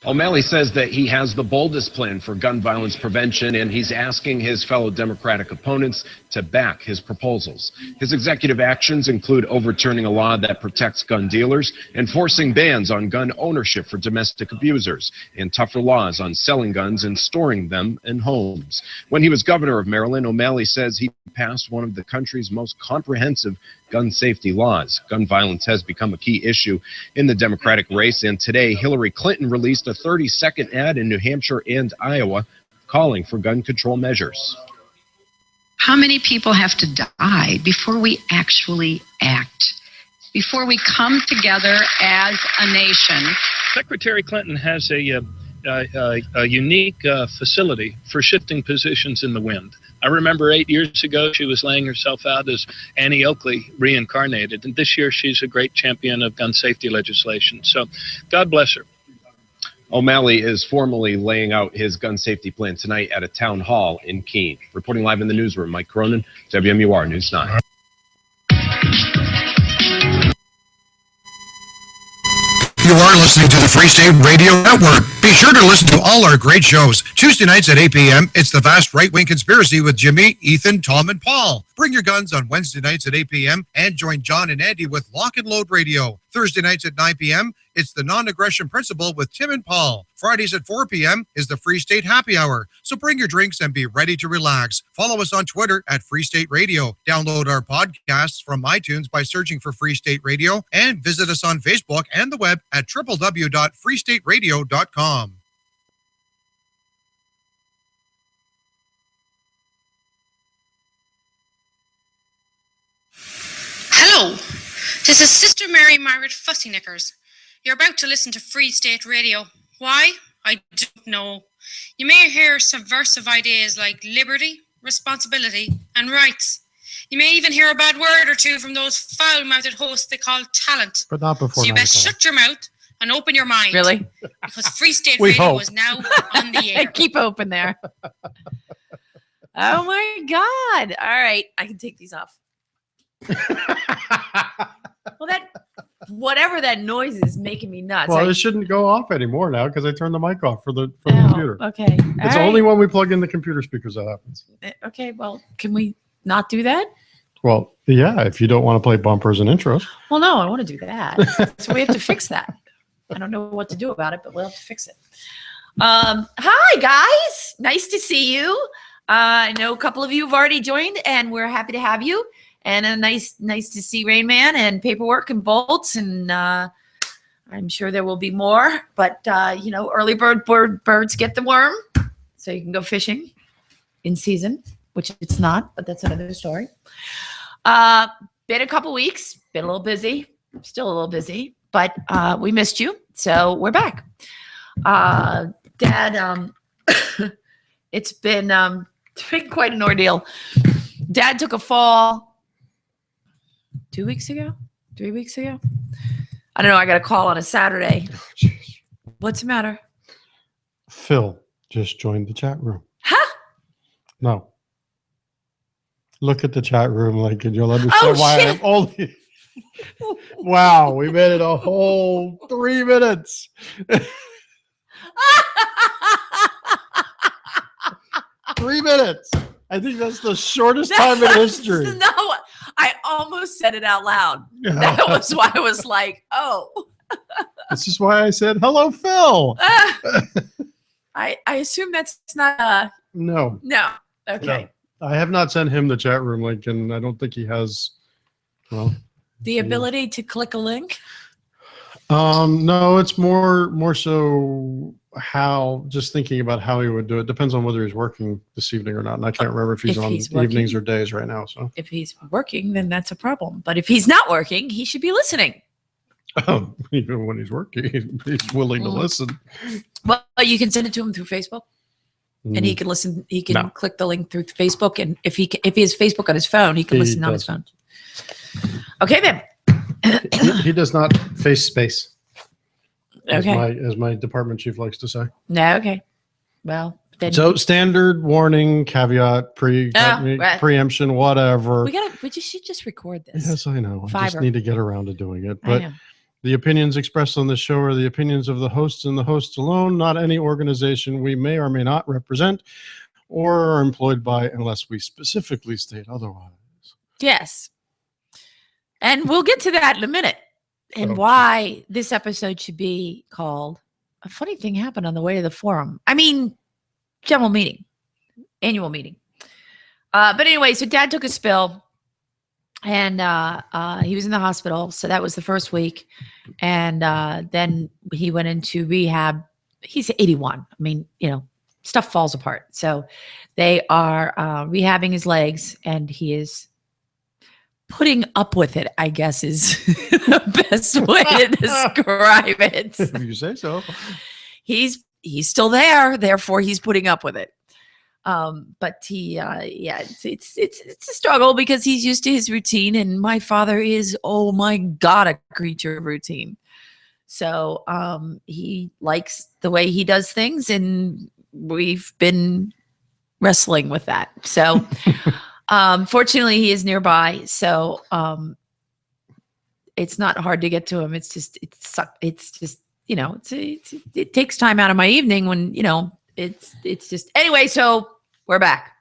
O'Malley says that he has the boldest plan for gun violence prevention, and he's asking his fellow Democratic opponents to back his proposals. His executive actions include overturning a law that protects gun dealers, enforcing bans on gun ownership for domestic abusers, and tougher laws on selling guns and storing them in homes. When he was governor of Maryland, O'Malley says he passed one of the country's most comprehensive gun safety laws. Gun violence has become a key issue in the Democratic race, and today Hillary Clinton released a 30-second ad in New Hampshire and Iowa calling for gun control measures. How many people have to die before we actually act? Before we come together as a nation? Secretary Clinton has a unique facility for shifting positions in the wind. I remember 8 years ago, she was laying herself out as Annie Oakley reincarnated. And this year, she's a great champion of gun safety legislation. So God bless her. O'Malley is formally laying out his gun safety plan tonight at a town hall in Keene. Reporting live in the newsroom, Mike Cronin, WMUR News 9. You are listening to the Free State Radio Network. Be sure to listen to all our great shows. Tuesday nights at 8 p.m., it's The Vast Right-Wing Conspiracy with Jimmy, Ethan, Tom, and Paul. Bring your guns on Wednesday nights at 8 p.m. and join John and Andy with Lock and Load Radio. Thursday nights at 9 p.m., it's the Non-Aggression Principle with Tim and Paul. Fridays at 4 p.m. is the Free State Happy Hour. So bring your drinks and be ready to relax. Follow us on Twitter at Free State Radio. Download our podcasts from iTunes by searching for Free State Radio and visit us on Facebook and the web at www.freestateradio.com. Hello, this is Sister Mary Margaret Fussyknickers. You're about to listen to Free State Radio. Why? I don't know. You may hear subversive ideas like liberty, responsibility, and rights. You may even hear a bad word or two from those foul-mouthed hosts they call talent. But not before. So you best shut your mouth and open your mind. Really? Because Free State Radio is now on the air. Keep open there. Oh my God. All right. I can take these off. Well, whatever that noise is making me nuts. Well, it shouldn't go off anymore now because I turned the mic off from the computer. Okay. It's only when we plug in the computer speakers that happens. Okay. Well, can we not do that? Well, yeah, if you don't want to play bumpers and intros. Well, no, I want to do that. So we have to fix that. I don't know what to do about it, but we'll have to fix it. Hi, guys. Nice to see you. I know a couple of you have already joined, and we're happy to have you. And nice to see Rain Man and Paperwork and Bolts, and I'm sure there will be more. But early birds get the worm, so you can go fishing in season, which it's not, but that's another story. Been a couple weeks, been a little busy, still a little busy, but we missed you, so we're back. Dad, it's been quite an ordeal. Dad took a fall 2 weeks ago, 3 weeks ago. I don't know. I got a call on a Saturday. Oh, what's the matter? Phil just joined the chat room. Huh? No. Look at the chat room, like, and you'll understand why I'm only. Wow, we made it a whole 3 minutes. 3 minutes. I think that's the shortest time in history. No, I almost said it out loud. That was why I was like, oh. This is why I said, hello, Phil. I assume that's not. No. No. Okay. No. I have not sent him the chat room link, and I don't think he has. Well, the ability to click a link. No, it's more so how, just thinking about how he would do it. Depends on whether he's working this evening or not. And I can't remember if he's on evenings or days right now. So if he's working, then that's a problem. But if he's not working, he should be listening. Even when he's working, he's willing to listen. Well, you can send it to him through Facebook, and he can listen. He can click the link through Facebook, and if he has Facebook on his phone, he can listen on his phone. Okay, then. He does not face space. Okay. As my department chief likes to say. No. Okay. Well. Then So standard warning, caveat, preemption, whatever. We should just record this. Yes, I know. I just Fiverr. need to get around to doing it. But The opinions expressed on this show are the opinions of the hosts and the hosts alone, not any organization we may or may not represent or are employed by unless we specifically state otherwise. Yes. And we'll get to that in a minute and why this episode should be called A Funny Thing Happened on the Way to the Forum. I mean, general meeting, annual meeting. But anyway, so Dad took a spill and he was in the hospital. So that was the first week. And then he went into rehab. He's 81. I mean, stuff falls apart. So they are rehabbing his legs and he is putting up with it, I guess is the best way to describe it. If you say so. He's still there, therefore he's putting up with it. But he, it's a struggle because he's used to his routine, and my father is, oh my God, a creature of routine. So he likes the way he does things, and we've been wrestling with that. So fortunately, he is nearby, so it's not hard to get to him. It's just it takes time out of my evening when it's just anyway. So we're back.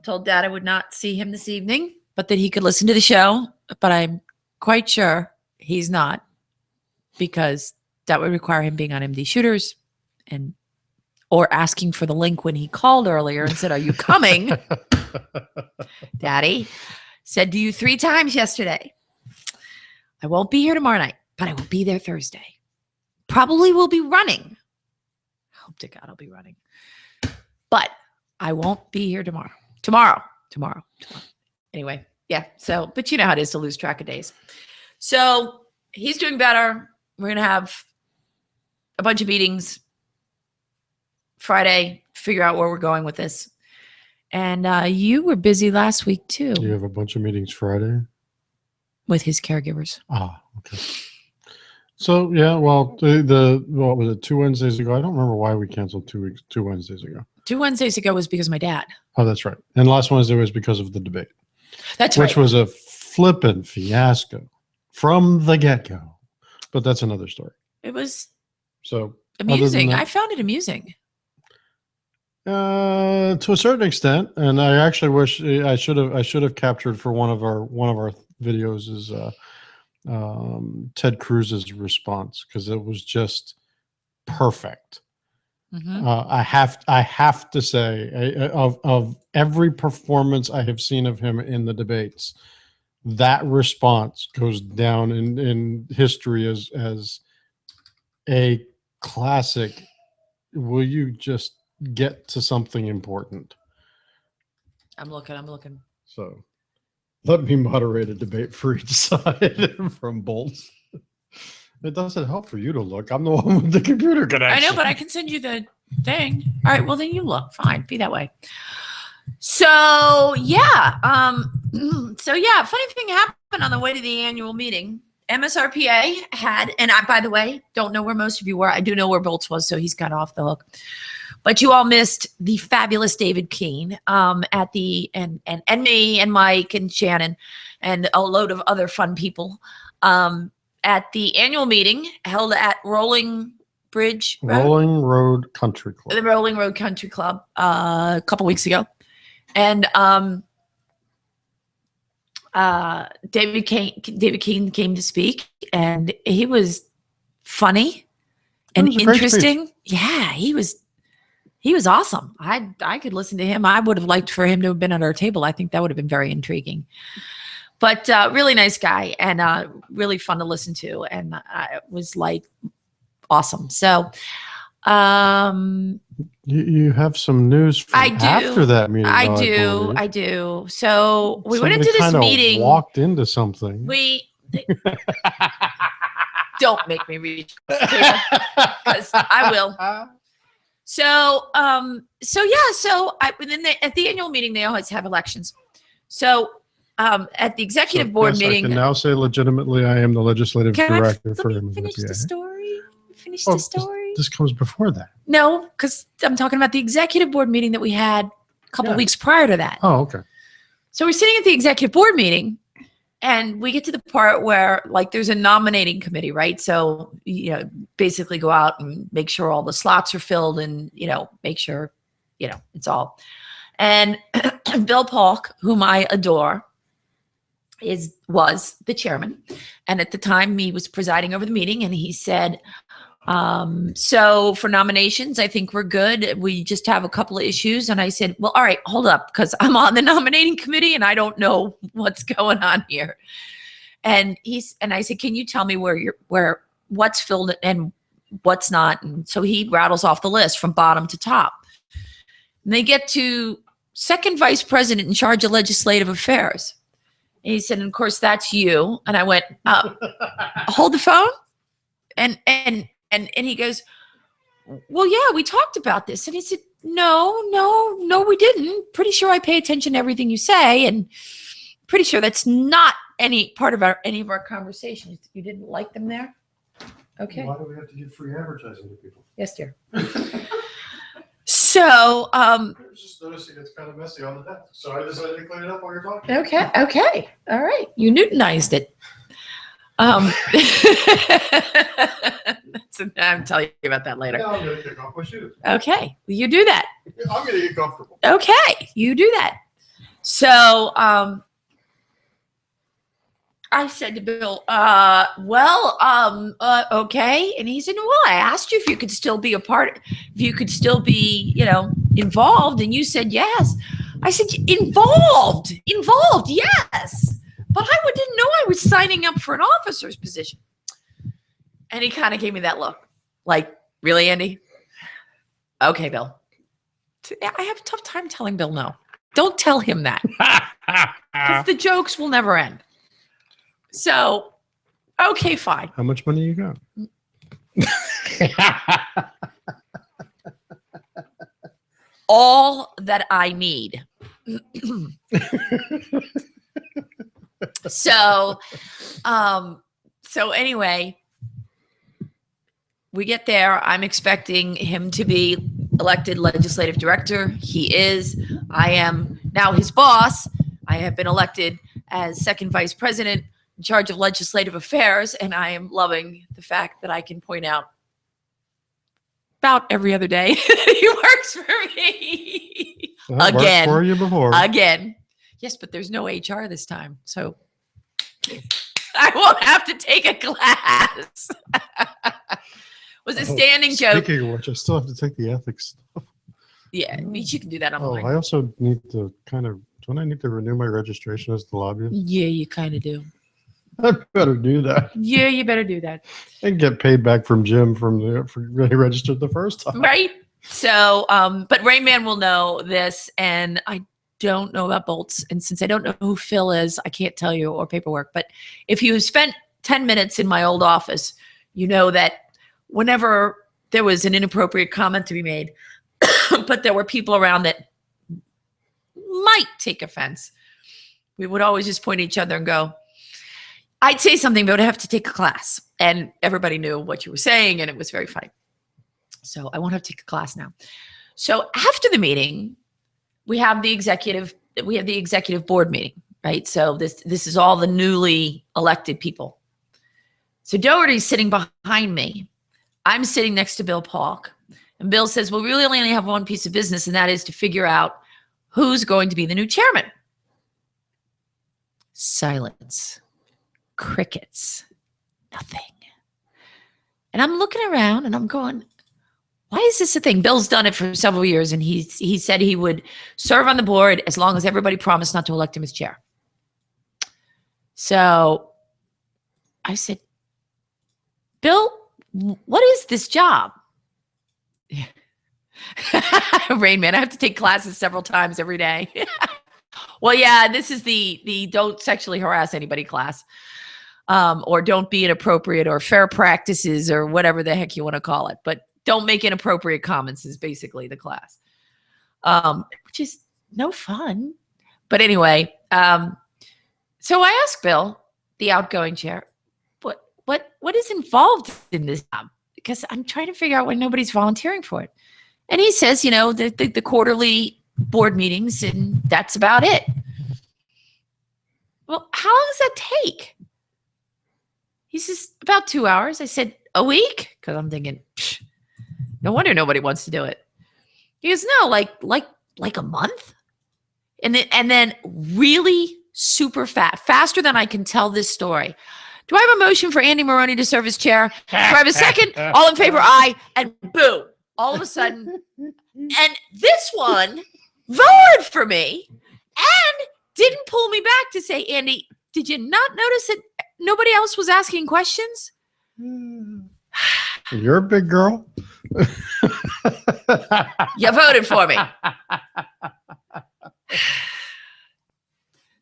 Told Dad I would not see him this evening, but that he could listen to the show. But I'm quite sure he's not, because that would require him being on MD Shooters or asking for the link when he called earlier and said, "Are you coming?" Daddy said to you 3 times yesterday, "I won't be here tomorrow night, but I will be there Thursday. Probably will be running. Hope to God I'll be running. But I won't be here tomorrow. Anyway, yeah. So, but you know how it is to lose track of days. So he's doing better. We're going to have a bunch of meetings Friday, figure out where we're going with this. And you were busy last week too. You have a bunch of meetings Friday? With his caregivers. Ah, okay. So, yeah, well, what was it, 2 Wednesdays ago? I don't remember why we canceled 2 Wednesdays ago. 2 Wednesdays ago was because of my dad. Oh, that's right. And last Wednesday was because of the debate. That's right. Which was a flippin' fiasco from the get-go. But that's another story. It was so amusing. I found it amusing. To a certain extent, and I actually wish I should have captured for one of our videos is Ted Cruz's response, because it was just perfect. Mm-hmm. I have to say, of every performance I have seen of him in the debates, that response goes down in history as a classic. Will you just get to something important? I'm looking. So let me moderate a debate for each side from Bolts. It doesn't help for you to look. I'm the one with the computer connection. I know, but I can send you the thing. All right, well then you look. Fine, be that way. So yeah, funny thing happened on the way to the annual meeting. MSRPA had, and I, by the way, don't know where most of you were. I do know where Bolts was, so he's kind of off the hook. But you all missed the fabulous David Keene at the and me and Mike and Shannon and a load of other fun people at the annual meeting held at Rolling Road Country Club. The Rolling Road Country Club a couple weeks ago. And David Keene came to speak, and he was funny and interesting. Yeah, he was awesome. I could listen to him. I would have liked for him to have been at our table. I think that would have been very intriguing. But really nice guy, and really fun to listen to, and it was like awesome. So you have some news from after that meeting. I do. So we went into this meeting. Walked into something. Don't make me read because I will. So at the annual meeting, they always have elections. So at the executive board meeting, I can now say legitimately, I am the legislative director for MSRPA. Finish the story. This comes before that. No, because I'm talking about the executive board meeting that we had a couple weeks prior to that. Oh, okay. So we're sitting at the executive board meeting, And we get to the part where like there's a nominating committee, right? So, basically go out and make sure all the slots are filled and, make sure, it's all. And Bill Polk, whom I adore, was the chairman. And at the time he was presiding over the meeting and he said, so for nominations, I think we're good. We just have a couple of issues. And I said, well, all right, hold up, because I'm on the nominating committee and I don't know what's going on here. And I said, can you tell me where what's filled and what's not? And so he rattles off the list from bottom to top. And they get to second vice president in charge of legislative affairs. And he said, and of course, that's you. And I went, hold the phone. And he goes, well, yeah, we talked about this. And he said, no, we didn't. Pretty sure I pay attention to everything you say. And pretty sure that's not any part of any of our conversations. You didn't like them there? Okay. Why do we have to give free advertising to people? Yes, dear. So, I was just noticing it's kind of messy on the desk. So I decided to clean it up while you're talking. okay. All right. You Newtonized it. I'm telling you about that later. Now I'm going to kick off my shoes. Okay. You do that. I'm going to get comfortable. Okay. You do that. So, I said to Bill, okay. And he said, well, I asked you if you could still be involved. And you said, yes. I said, involved, yes. But I didn't know I was signing up for an officer's position. And he kind of gave me that look like, really, Andy? Okay, Bill. I have a tough time telling Bill no. Don't tell him that. Because the jokes will never end. So, okay, fine. How much money you got? All that I need. So anyway, we get there. I'm expecting him to be elected legislative director. He is. I am now his boss. I have been elected as second vice president in charge of legislative affairs, and I am loving the fact that I can point out about every other day that he works for me. That Again. worked for you before. Again. Yes, but there's no HR this time, so I won't have to take a class. Was a standing joke. Speaking of which, I still have to take the ethics stuff. Yeah, you can do that Oh, online. I also need to don't I need to renew my registration as the lobbyist? Yeah, you kind of do. I better do that Yeah, you better do that. and get paid back from Jim for really registered the first time. Right? So, but Rayman will know this, and I don't know about Bolts. And since I don't know who Phil is, I can't tell you, or paperwork. But if you spent 10 minutes in my old office, you know that whenever there was an inappropriate comment to be made, but there were people around that might take offense, we would always just point at each other and go, I'd say something, but I'd have to take a class. And everybody knew what you were saying, and it was very funny. So I won't have to take a class now. So after the meeting, we have the executive board meeting, right? So this is all the newly elected people. So Doherty's sitting behind me. I'm sitting next to Bill Polk. And Bill says, well, we really only have one piece of business, and that is to figure out who's going to be the new chairman. Silence. Crickets. Nothing. And I'm looking around and I'm going, why is this a thing? Bill's done it for several years, and he said he would serve on the board as long as everybody promised not to elect him as chair. So I said, Bill, what is this job? Rain Man, I have to take classes several times every day. Well, yeah, this is the don't sexually harass anybody class, or don't be inappropriate, or fair practices, or whatever the heck you want to call it. But don't make inappropriate comments is basically the class, which is no fun. But anyway, so I asked Bill, the outgoing chair, what is involved in this job? Because I'm trying to figure out why nobody's volunteering for it. And he says, the quarterly board meetings, and that's about it. well, how long does that take? He says, about 2 hours. I said, a week? Because I'm thinking, no wonder nobody wants to do it. He goes, no, like a month? And then really super fast, faster than I can tell this story. Do I have a motion for Andy Maroney to serve as chair? Do I have a second? All in favor, aye. And boom, all of a sudden. And this one voted for me and didn't pull me back to say, Andy, did you not notice that nobody else was asking questions? You're a big girl. You voted for me.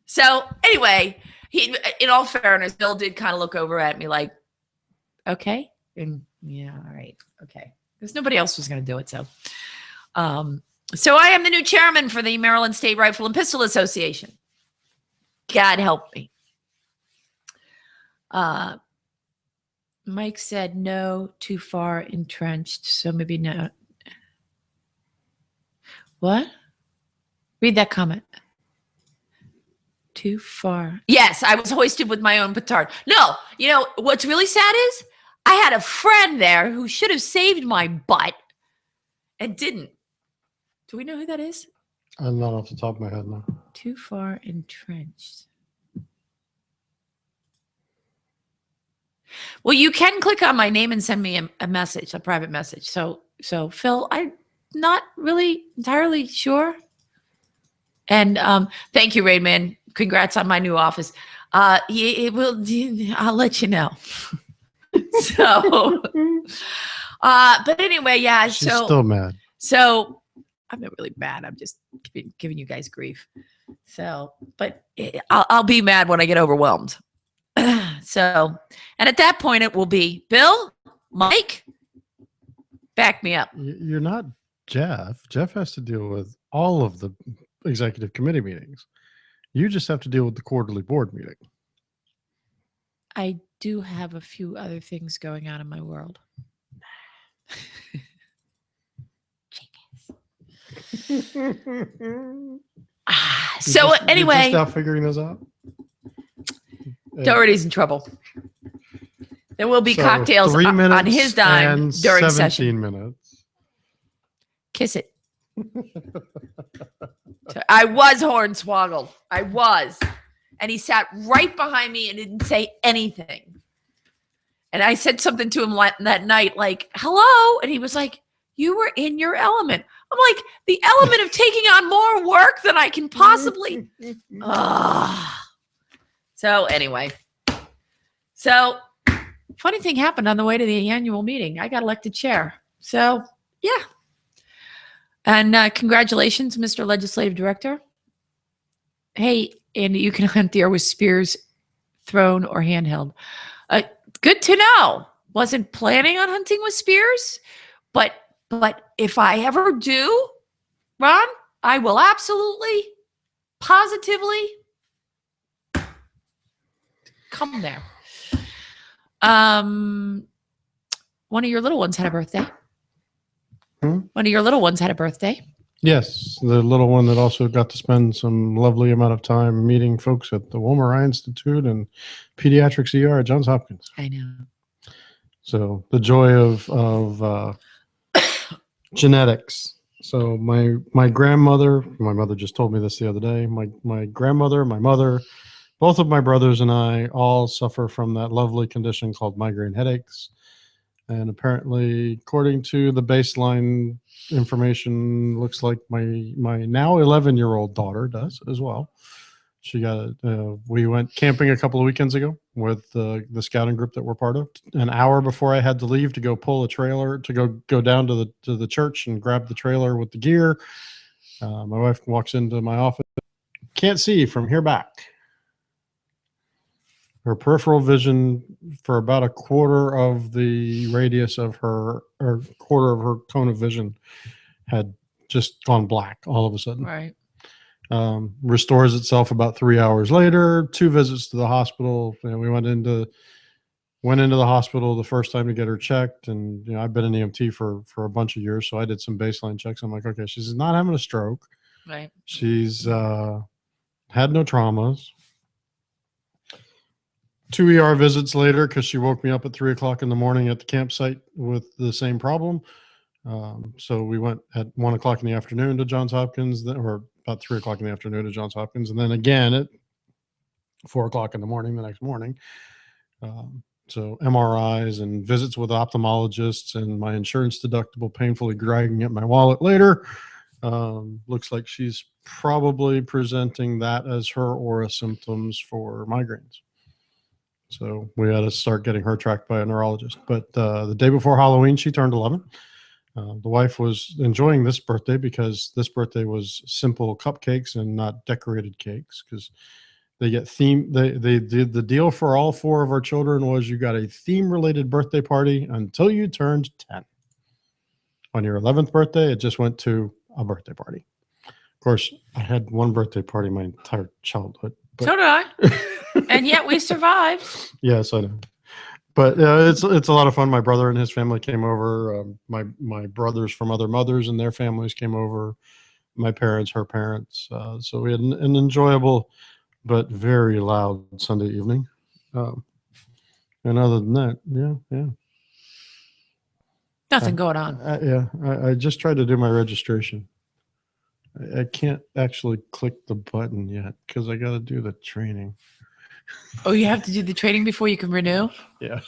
So anyway, he, in all fairness, Bill did kind of look over at me like, okay. And yeah, all right. Okay. Because nobody else was going to do it. So I am the new chairman for the Maryland State Rifle and Pistol Association. God help me. Mike said no, too far entrenched. So maybe no. What? Read that comment. Too far. Yes, I was hoisted with my own petard. No, you know, what's really sad is I had a friend there who should have saved my butt and didn't. Do we know who that is? I'm not off the top of my head now. Too far entrenched. Well, you can click on my name and send me a message, a private message. So Phil, I'm not really entirely sure. And thank you, Raidman. Congrats on my new office. I'll let you know. So, but anyway, yeah. She's still mad. So I'm not really mad. I'm just giving you guys grief. So, but I'll be mad when I get overwhelmed. So, and at that point, it will be Bill, Mike, back me up. You're not Jeff. Jeff has to deal with all of the executive committee meetings. You just have to deal with the quarterly board meeting. I do have a few other things going on in my world. So anyway, you're just now figuring this out. Doherty's in trouble. There will be cocktails 3 minutes on his dime and during 17 session. minutes. Kiss it. I was hornswoggled. I was. And he sat right behind me and didn't say anything. And I said something to him that night, like, hello. And he was like, you were in your element. I'm like, the element of taking on more work than I can possibly. So anyway. So funny thing happened on the way to the annual meeting. I got elected chair. So yeah. And congratulations, Mr. Legislative Director. Hey, Andy, you can hunt deer with spears thrown or handheld. Good to know. Wasn't planning on hunting with spears, but if I ever do, Ron, I will absolutely, positively come there. One of your little ones had a birthday. One of your little ones had a birthday. Yes, the little one that also got to spend some lovely amount of time meeting folks at the Wilmer Eye Institute and Pediatrics ER at Johns Hopkins. I know. So the joy of genetics. So my grandmother, my mother just told me this the other day. My grandmother, my mother, both of my brothers and I all suffer from that lovely condition called migraine headaches. And apparently, according to the baseline information, looks like my now 11-year-old daughter does as well. She got we went camping a couple of weekends ago with the scouting group that we're part of. An hour before I had to leave to go pull a trailer to go down to the church and grab the trailer with the gear, my wife walks into my office. Can't see from here back. Her peripheral vision for about a quarter of the radius of her, or quarter of her cone of vision, had just gone black all of a sudden. Right. Restores itself about 3 hours later. 2 visits to the hospital. And we went into the hospital the first time to get her checked. And I've been an EMT for a bunch of years, so I did some baseline checks. I'm like, okay, she's not having a stroke. Right. She's had no traumas. 2 ER visits later because she woke me up at 3 o'clock in the morning at the campsite with the same problem. So we went at 1 o'clock in the afternoon to Johns Hopkins, or about 3 o'clock in the afternoon to Johns Hopkins, and then again at 4 o'clock in the morning the next morning. So MRIs and visits with ophthalmologists, and my insurance deductible painfully dragging at my wallet later. Looks like she's probably presenting that as her aura symptoms for migraines. So we had to start getting her tracked by a neurologist. But the day before Halloween, she turned 11. The wife was enjoying this birthday because this birthday was simple cupcakes and not decorated cakes, because they get theme. They did the deal for all 4 of our children was you got a theme related birthday party until you turned 10. On your 11th birthday, it just went to a birthday party. Of course, I had one birthday party my entire childhood. But So did I. And yet we survived. yes, I know. But it's a lot of fun. My brother and his family came over. My brothers from other mothers and their families came over. My parents, her parents. So we had an enjoyable but very loud Sunday evening. And other than that, yeah. Nothing going on. I just tried to do my registration. I can't actually click the button yet because I got to do the training. Oh, you have to do the training before you can renew? Yeah.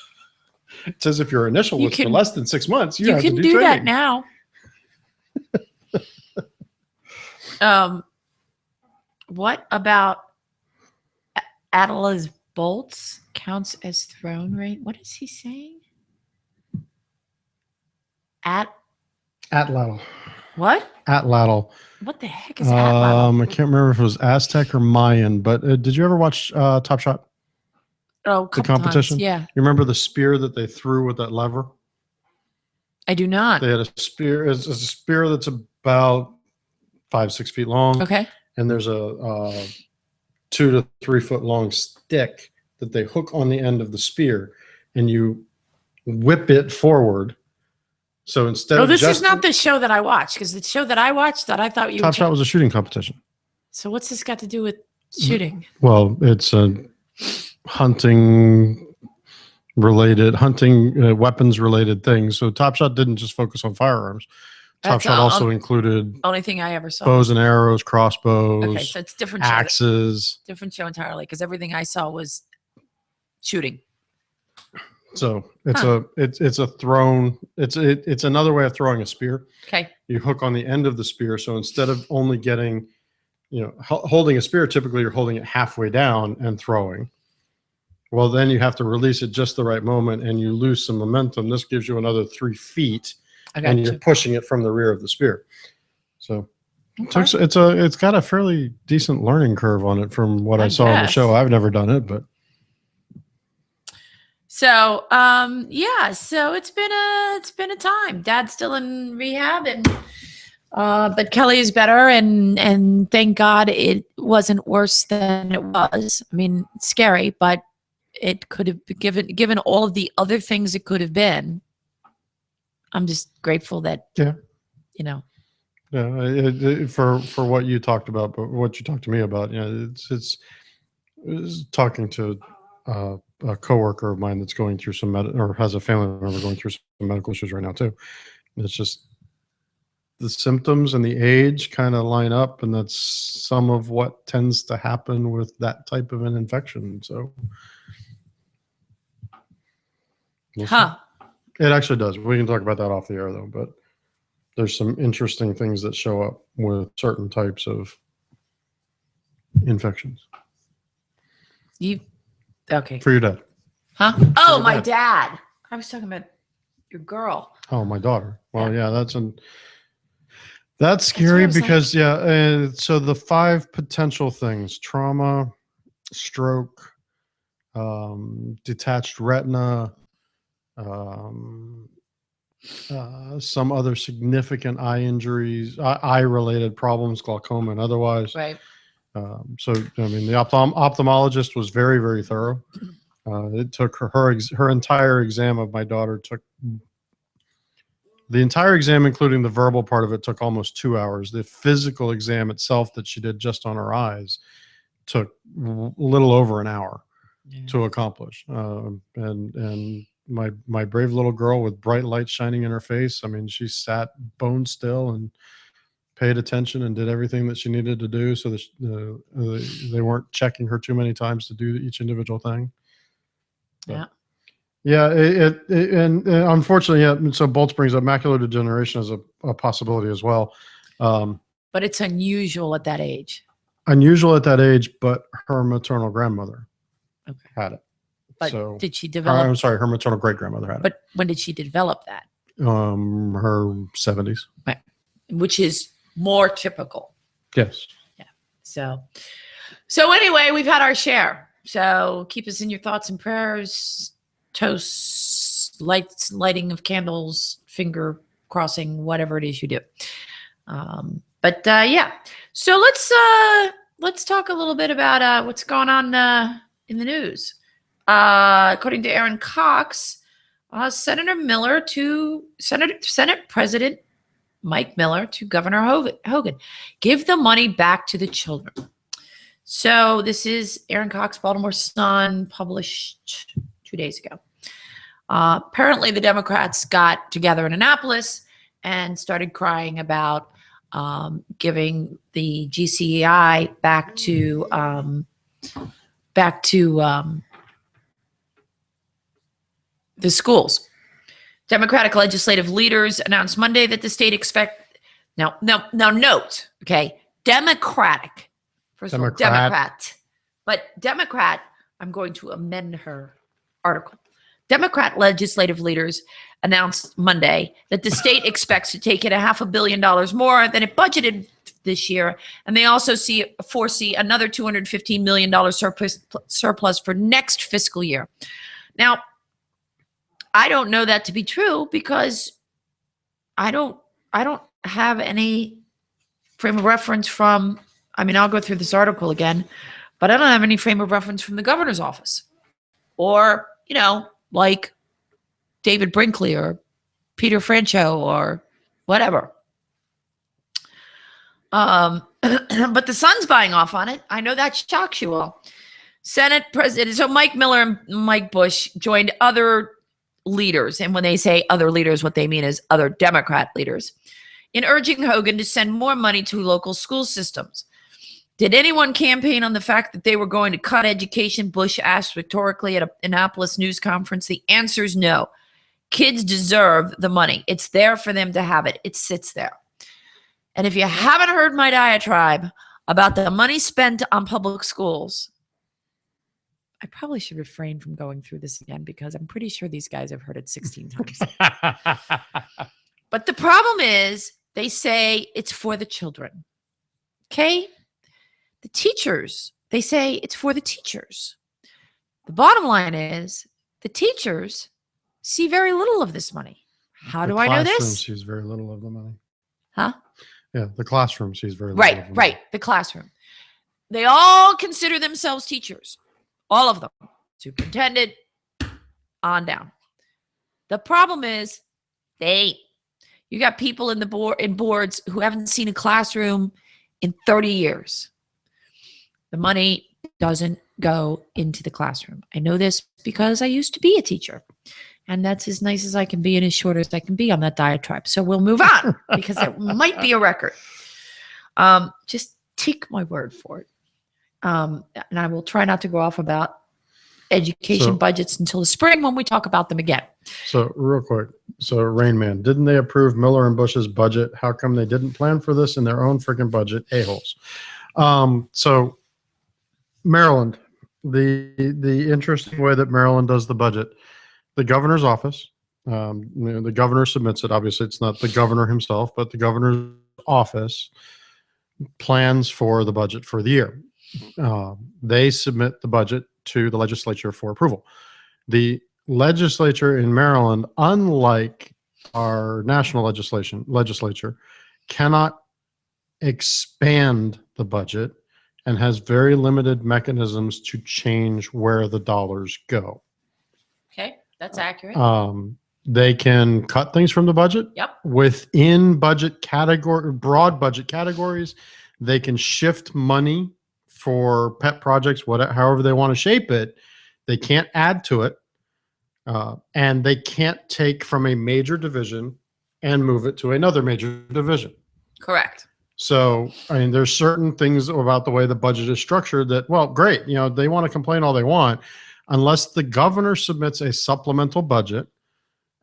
It says if your initial You was can- for less than 6 months, you have can to do that training. now. What about Attila's bolts counts as throne rate? What is he saying? Atlatl. What? Atlatl. What the heck is Atlatl? I can't remember if it was Aztec or Mayan, but did you ever watch Top Shot? Oh, The competition? Times. Yeah, You remember the spear that they threw with that lever? I do not. They had a spear. It's a spear that's about 5-6 feet long. Okay. And there's a 2 to 3 foot long stick that they hook on the end of the spear, and you whip it forward. So instead Oh, of this just is not the show that I watched, because the show that I watched that I thought you Top were Shot was a shooting competition. So what's this got to do with shooting? Well, it's a hunting weapons related thing. So Top Shot didn't just focus on firearms. Top That's Shot all- also included Only thing I ever saw. bows and arrows, crossbows, Okay, so it's different show. axes. Different show entirely, because everything I saw was shooting. So it's a thrown. It's another way of throwing a spear. Okay. You hook on the end of the spear. So instead of only getting, holding a spear, typically you're holding it halfway down and throwing. Well, then you have to release it just the right moment, and you lose some momentum. This gives you another 3 feet, I got and you. you're pushing it from the rear of the spear. So Okay. it's got a fairly decent learning curve on it from what I saw on the guess. show. I've never done it, but So so it's been a time. Dad's still in rehab, and but Kelly is better, and thank God it wasn't worse than it was. I mean, it's scary, but it could have been given all of the other things it could have been. I'm just grateful that Yeah. For what you talked about, but what you talked to me about, it's talking to a coworker of mine that's going through some or has a family member going through some medical issues right now too. And it's just the symptoms and the age kind of line up, and that's some of what tends to happen with that type of an infection. So, we'll see. Huh. It actually does. We can talk about that off the air though, but there's some interesting things that show up with certain types of infections. Okay. For your dad. Huh? Oh, your my dad. dad. I was talking about your girl. Oh, my daughter. Well, yeah, that's scary what I was like. because so the 5 potential things: trauma, stroke, detached retina, some other significant eye injuries, eye-related problems, glaucoma and otherwise. Right. So, I mean, the ophthalmologist was very, very thorough. It took her entire exam of my daughter the entire exam, including the verbal part of it, took almost 2 hours. The physical exam itself that she did just on her eyes took a little over an hour. to accomplish. And my brave little girl with bright lights shining in her face. I mean, she sat bone still and paid attention and did everything that she needed to do, so that they weren't checking her too many times to do each individual thing. But, yeah. And unfortunately, yeah. So Bolts brings up macular degeneration as a possibility as well. But it's unusual at that age. Unusual at that age, but her maternal grandmother had it. But so, did she develop? I'm sorry, her maternal great grandmother had it. But when did she develop that? Her 70s. Right. Which is more typical. Yes. Yeah. So anyway, we've had our share. So keep us in your thoughts and prayers. Toasts, lighting of candles, finger crossing, whatever it is you do. Yeah. So let's talk a little bit about what's going on in the news. According to Aaron Cox, Senate President Mike Miller to Governor Hogan, give the money back to the children. So this is Aaron Cox, Baltimore Sun, published 2 days ago. Apparently the Democrats got together in Annapolis and started crying about giving the GCEI back to the schools. Democratic legislative leaders announced Monday that the state now note, okay, Democratic, first of all, Democrat, but Democrat, I'm going to amend her article. Democrat legislative leaders announced Monday that the state expects to take in $500 million more than it budgeted this year, and they also foresee another $215 million surplus for next fiscal year. Now, I don't know that to be true because I don't have any frame of reference from, I'll go through this article again, but I don't have any frame of reference from the governor's office or, like David Brinkley or Peter Franchot or whatever. But the Sun's buying off on it. I know that shocks you all. Senate President, so Mike Miller and Mike Bush joined other leaders, and when they say other leaders, what they mean is other Democrat leaders, in urging Hogan to send more money to local school systems. Did anyone campaign on the fact that they were going to cut education? Bush asked rhetorically at an Annapolis news conference. The answer is no. Kids deserve the money. It's there for them to have it. It sits there. And if you haven't heard my diatribe about the money spent on public schools, I probably should refrain from going through this again because I'm pretty sure these guys have heard it 16 times. But the problem is they say it's for the children. Okay? The teachers, they say it's for the teachers. The bottom line is the teachers see very little of this money. How do I know this? The classroom sees very little of the money. Huh? Yeah, the classroom sees very little of the money. Right, the classroom. They all consider themselves teachers. All of them. Superintendent, on down. The problem is you got people in boards who haven't seen a classroom in 30 years. The money doesn't go into the classroom. I know this because I used to be a teacher. And that's as nice as I can be and as short as I can be on that diatribe. So we'll move on because it might be a record. Just take my word for it. And I will try not to go off about education budgets until the spring when we talk about them again. So real quick. So Rain Man, didn't they approve Miller and Bush's budget? How come they didn't plan for this in their own freaking budget? A-holes. So Maryland, the interesting way that Maryland does the budget, the governor's office, the governor submits it. Obviously, it's not the governor himself, but the governor's office plans for the budget for the year. They submit the budget to the legislature for approval. The legislature in Maryland, unlike our national legislature, cannot expand the budget and has very limited mechanisms to change where the dollars go. Okay, that's accurate. They can cut things from the budget. Yep. Within broad budget categories, they can shift money for pet projects, however they want to shape it, They can't add to it, and they can't take from a major division and move it to another major division. Correct. So, I mean, there's certain things about the way the budget is structured that, well, great, they want to complain all they want, unless the governor submits a supplemental budget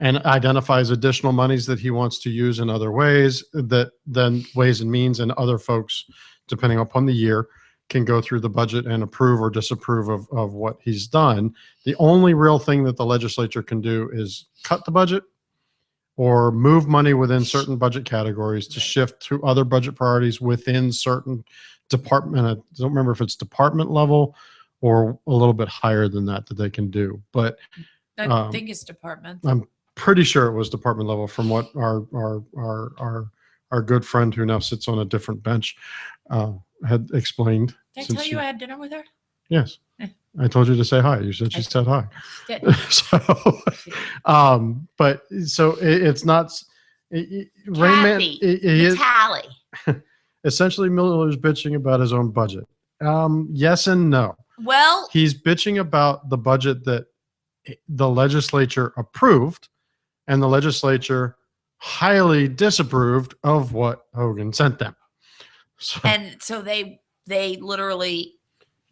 and identifies additional monies that he wants to use in other ways, that then Ways and Means and other folks, depending upon the year, can go through the budget and approve or disapprove of what he's done. The only real thing that the legislature can do is cut the budget or move money within certain budget categories to shift to other budget priorities within certain department. I don't remember if it's department level or a little bit higher than that they can do. But I think it's department. I'm pretty sure it was department level from what our good friend who now sits on a different bench had explained. Did I tell you I had dinner with her? Yes. I told you to say hi. You said she said hi. Did. But so it's not. Kathy, Natalie. Essentially, Miller's bitching about his own budget. Yes and no. Well, he's bitching about the budget that the legislature approved, and the legislature highly disapproved of what Hogan sent them. So they literally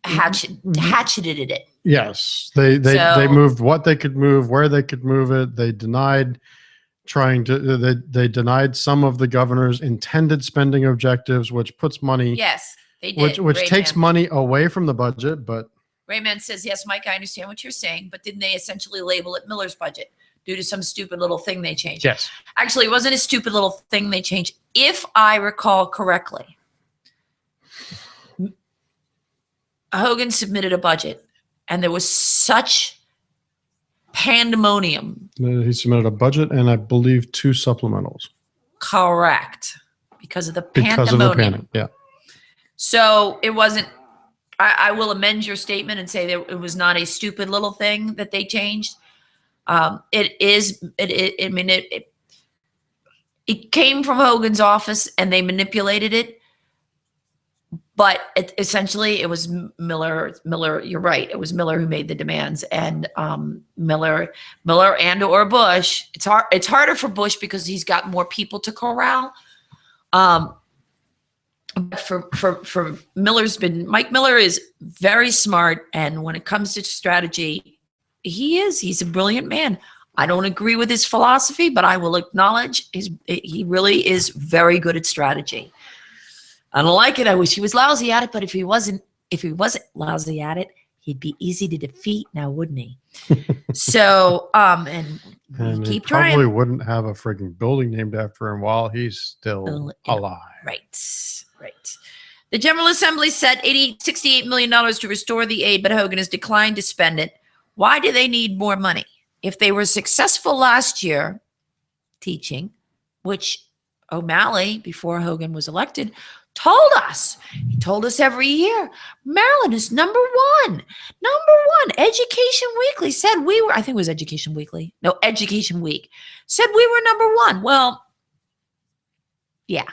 hatcheted it. Yes, they moved what they could move, where they could move it. They denied they denied some of the governor's intended spending objectives, which puts money. Yes, they did. Which takes money away from the budget. But Rayman says, yes, Mike, I understand what you're saying, but didn't they essentially label it Miller's budget due to some stupid little thing they changed? Yes. Actually, it wasn't a stupid little thing they changed. If I recall correctly, Hogan submitted a budget, and there was such pandemonium. He submitted a budget and I believe 2 supplementals. Correct. Because of the Because of the panic, yeah. So it wasn't, I will amend your statement and say that it was not a stupid little thing that they changed. It came from Hogan's office and they manipulated it. But essentially, it was Miller. You're right. It was Miller who made the demands, and Miller and or Bush. It's harder for Bush because he's got more people to corral. But for Mike Miller is very smart, and when it comes to strategy, he's a brilliant man. I don't agree with his philosophy, but I will acknowledge he really is very good at strategy. I don't like it. I wish he was lousy at it, but if he wasn't lousy at it, he'd be easy to defeat now, wouldn't he? So, and keep trying. Probably wouldn't have a freaking building named after him while he's still alive. Right. The General Assembly set $68 million to restore the aid, but Hogan has declined to spend it. Why do they need more money? If they were successful last year teaching, which O'Malley, before Hogan was elected, told us. He told us every year, Maryland is number one. Education Weekly said we were, I think it was Education Weekly. No, Education Week said we were number one. Well, yeah,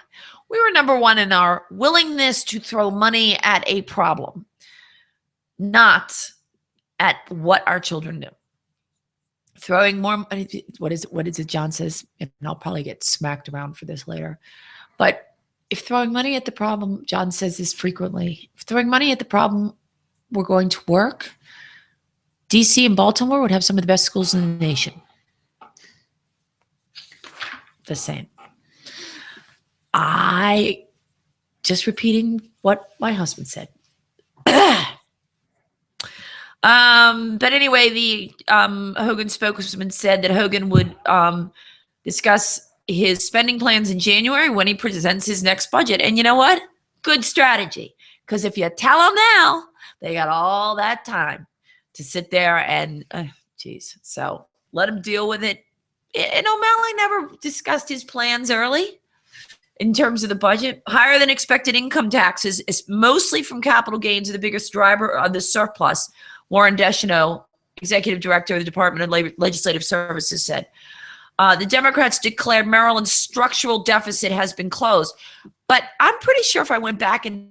we were number one in our willingness to throw money at a problem, not at what our children do. Throwing more, what is it John says? And I'll probably get smacked around for this later. But if throwing money at the problem, John says this frequently, if throwing money at the problem were going to work, DC and Baltimore would have some of the best schools in the nation. The same. I just repeating what my husband said. But anyway, the Hogan spokesman said that Hogan would discuss his spending plans in January when he presents his next budget. And you know what? Good strategy. Because if you tell them now, they got all that time to sit there and, So let him deal with it. And O'Malley never discussed his plans early in terms of the budget. Higher than expected income taxes is mostly from capital gains, the biggest driver of the surplus. Warren Deschanel, executive director of the Department of Legislative Services, said. The Democrats declared Maryland's structural deficit has been closed. But I'm pretty sure if I went back and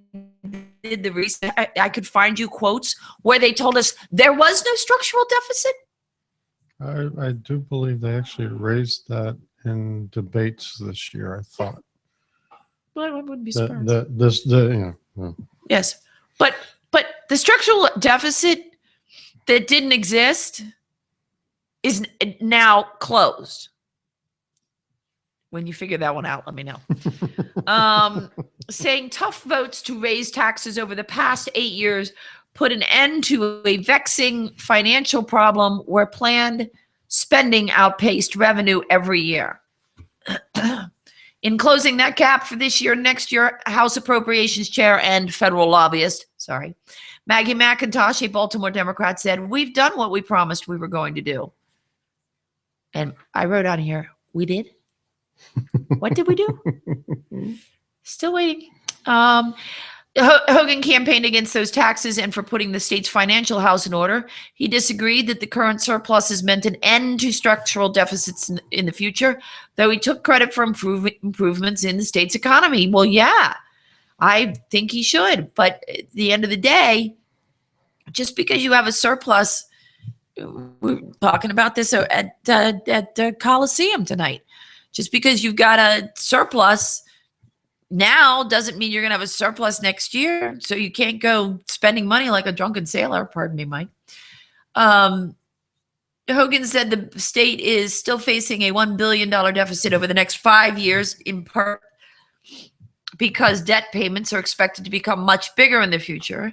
did the research, I could find you quotes where they told us there was no structural deficit. I do believe they actually raised that in debates this year. I thought. Well, I wouldn't be The, surprised. yeah. Yes, but the structural deficit that didn't exist is now closed. When you figure that one out, let me know. Saying tough votes to raise taxes over the past 8 years put an end to a vexing financial problem where planned spending outpaced revenue every year. In closing that gap for this year, next year, House Appropriations Chair and federal lobbyist, Maggie McIntosh, a Baltimore Democrat, said, "We've done what we promised we were going to do." And I wrote on here, we did? What did we do? Still waiting. Hogan campaigned against those taxes and for putting the state's financial house in order. He disagreed that the current surplus has meant an end to structural deficits in the future, though he took credit for improvements in the state's economy. Well, yeah, I think he should. But at the end of the day, just because you have a surplus, we're talking about this at the Coliseum tonight. Just because you've got a surplus now doesn't mean you're going to have a surplus next year. So you can't go spending money like a drunken sailor. Pardon me, Mike. Hogan said the state is still facing a $1 billion deficit over the next 5 years, in part because debt payments are expected to become much bigger in the future.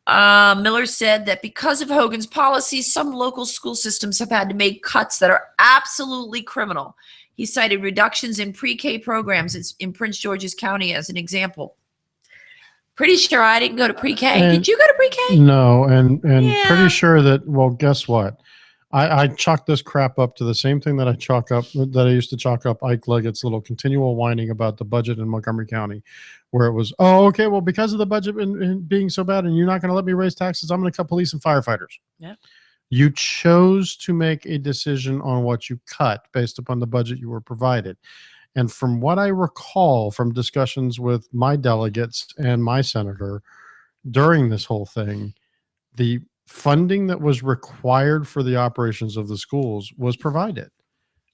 Miller said that because of Hogan's policies, some local school systems have had to make cuts that are absolutely criminal. He cited reductions in pre-K programs in Prince George's County as an example. Pretty sure I didn't go to pre-K. Did you go to pre-K? No, and Yeah. pretty sure that, well, guess what? I chalk this crap up to the same thing that I used to chalk up Ike Leggett's little continual whining about the budget in Montgomery County, where it was, oh, okay, well, because of the budget being so bad and you're not going to let me raise taxes, I'm going to cut police and firefighters. Yeah. You chose to make a decision on what you cut based upon the budget you were provided. And from what I recall from discussions with my delegates and my senator during this whole thing, the funding that was required for the operations of the schools was provided.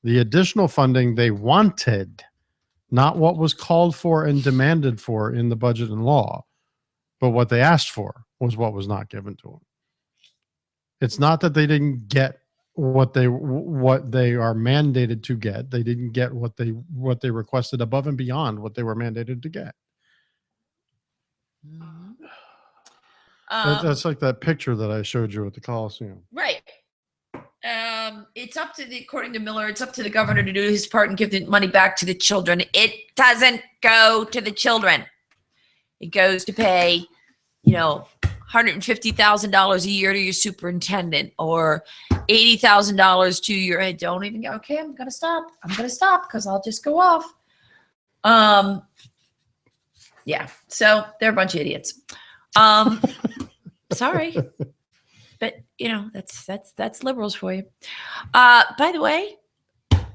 The additional funding they wanted, not what was called for and demanded for in the budget and law, but what they asked for was what was not given to them. It's not that they didn't get what they are mandated to get. They didn't get what they requested above and beyond what they were mandated to get. That's like that picture that I showed you at the Coliseum. Right. It's up to according to Miller, it's up to the governor to do his part and give the money back to the children. It doesn't go to the children. It goes to pay, $150,000 a year to your superintendent or $80,000 to your, don't even go, okay, I'm going to stop because I'll just go off. Yeah. So they're a bunch of idiots. Sorry, but that's liberals for you. By the way,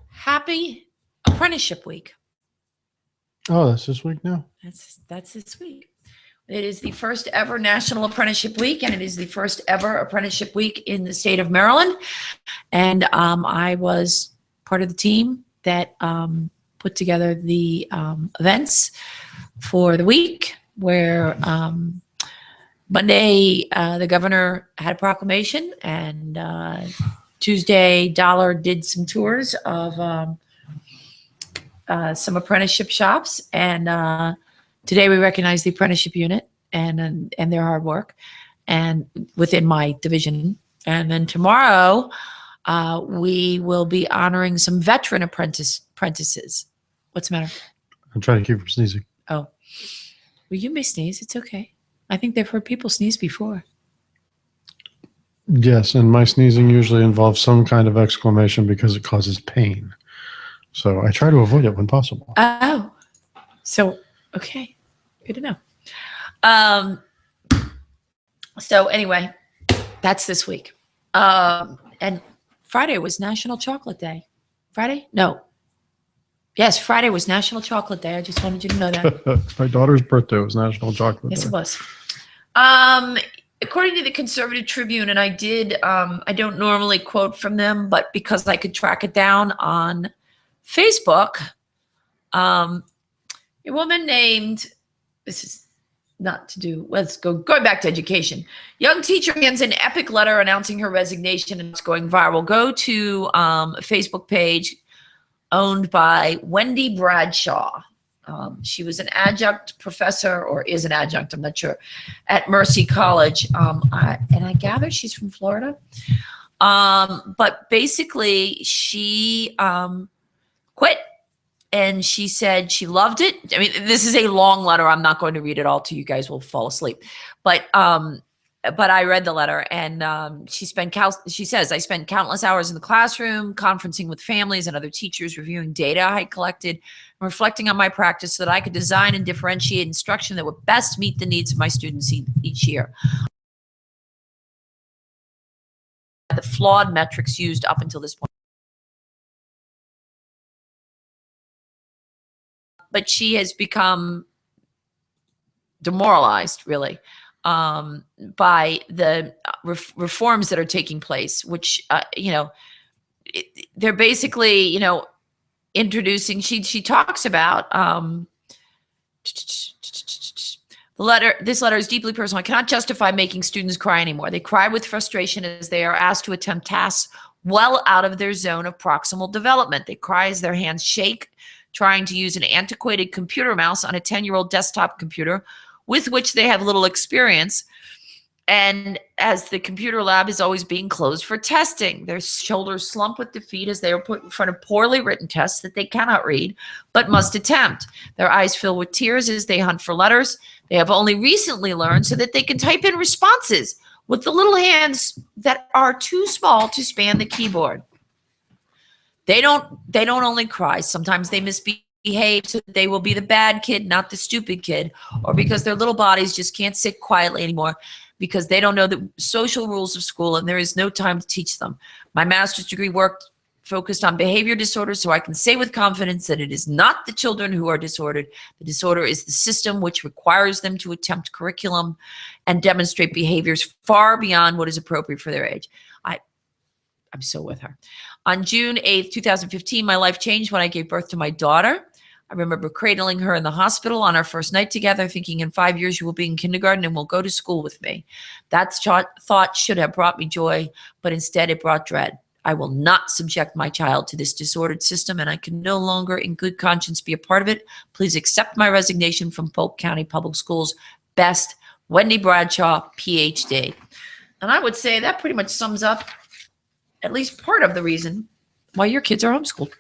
happy Apprenticeship Week. Oh, that's this week now? That's this week. It is the first ever National Apprenticeship Week, and it is the first ever Apprenticeship Week in the state of Maryland. And I was part of the team that put together the events for the week, where Monday the governor had a proclamation, and Tuesday Dollar did some tours of some apprenticeship shops, and today we recognize the apprenticeship unit and their hard work, and within my division. And then tomorrow we will be honoring some veteran apprentices. What's the matter? I'm trying to keep from sneezing. Oh, well, you may sneeze. It's okay. I think they've heard people sneeze before. Yes, and my sneezing usually involves some kind of exclamation because it causes pain. So I try to avoid it when possible. Oh, so, okay. Good to know. So anyway, that's this week. And Friday was National Chocolate Day. Friday? No. Yes, Friday was National Chocolate Day. I just wanted you to know that. My daughter's birthday was National Chocolate Yes, Day. it was. According to the Conservative Tribune, and I did, I don't normally quote from them, but because I could track it down on Facebook, a woman named, this is not to do, going back to education. Young teacher hands an epic letter announcing her resignation, and it's going viral. Go to a Facebook page owned by Wendy Bradshaw. She was an adjunct professor, or is an adjunct, I'm not sure, at Mercy College. And I gather she's from Florida. But basically, she quit. And she said she loved it. I mean, this is a long letter. I'm not going to read it all to you. Guys will fall asleep. But I read the letter, and she says, I spent countless hours in the classroom, conferencing with families and other teachers, reviewing data I collected, and reflecting on my practice so that I could design and differentiate instruction that would best meet the needs of my students each year. The flawed metrics used up until this point. But she has become demoralized, really, by the reforms that are taking place, which, they're basically, introducing, she talks about, this letter is deeply personal. I cannot justify making students cry anymore. They cry with frustration as they are asked to attempt tasks well out of their zone of proximal development. They cry as their hands shake, trying to use an antiquated computer mouse on a 10-year-old desktop computer with which they have little experience. And as the computer lab is always being closed for testing, their shoulders slump with defeat as they are put in front of poorly written tests that they cannot read but must attempt. Their eyes fill with tears as they hunt for letters they have only recently learned so that they can type in responses with the little hands that are too small to span the keyboard. They don't only cry. Sometimes they misbehave so that they will be the bad kid, not the stupid kid, or because their little bodies just can't sit quietly anymore because they don't know the social rules of school and there is no time to teach them. My master's degree work focused on behavior disorders, so I can say with confidence that it is not the children who are disordered. The disorder is the system which requires them to attempt curriculum and demonstrate behaviors far beyond what is appropriate for their age. I'm so with her. On June 8th, 2015, my life changed when I gave birth to my daughter. I remember cradling her in the hospital on our first night together, thinking in 5 years you will be in kindergarten and will go to school with me. That thought should have brought me joy, but instead it brought dread. I will not subject my child to this disordered system, and I can no longer in good conscience be a part of it. Please accept my resignation from Polk County Public Schools. Best, Wendy Bradshaw, PhD. And I would say that pretty much sums up at least part of the reason why your kids are homeschooled.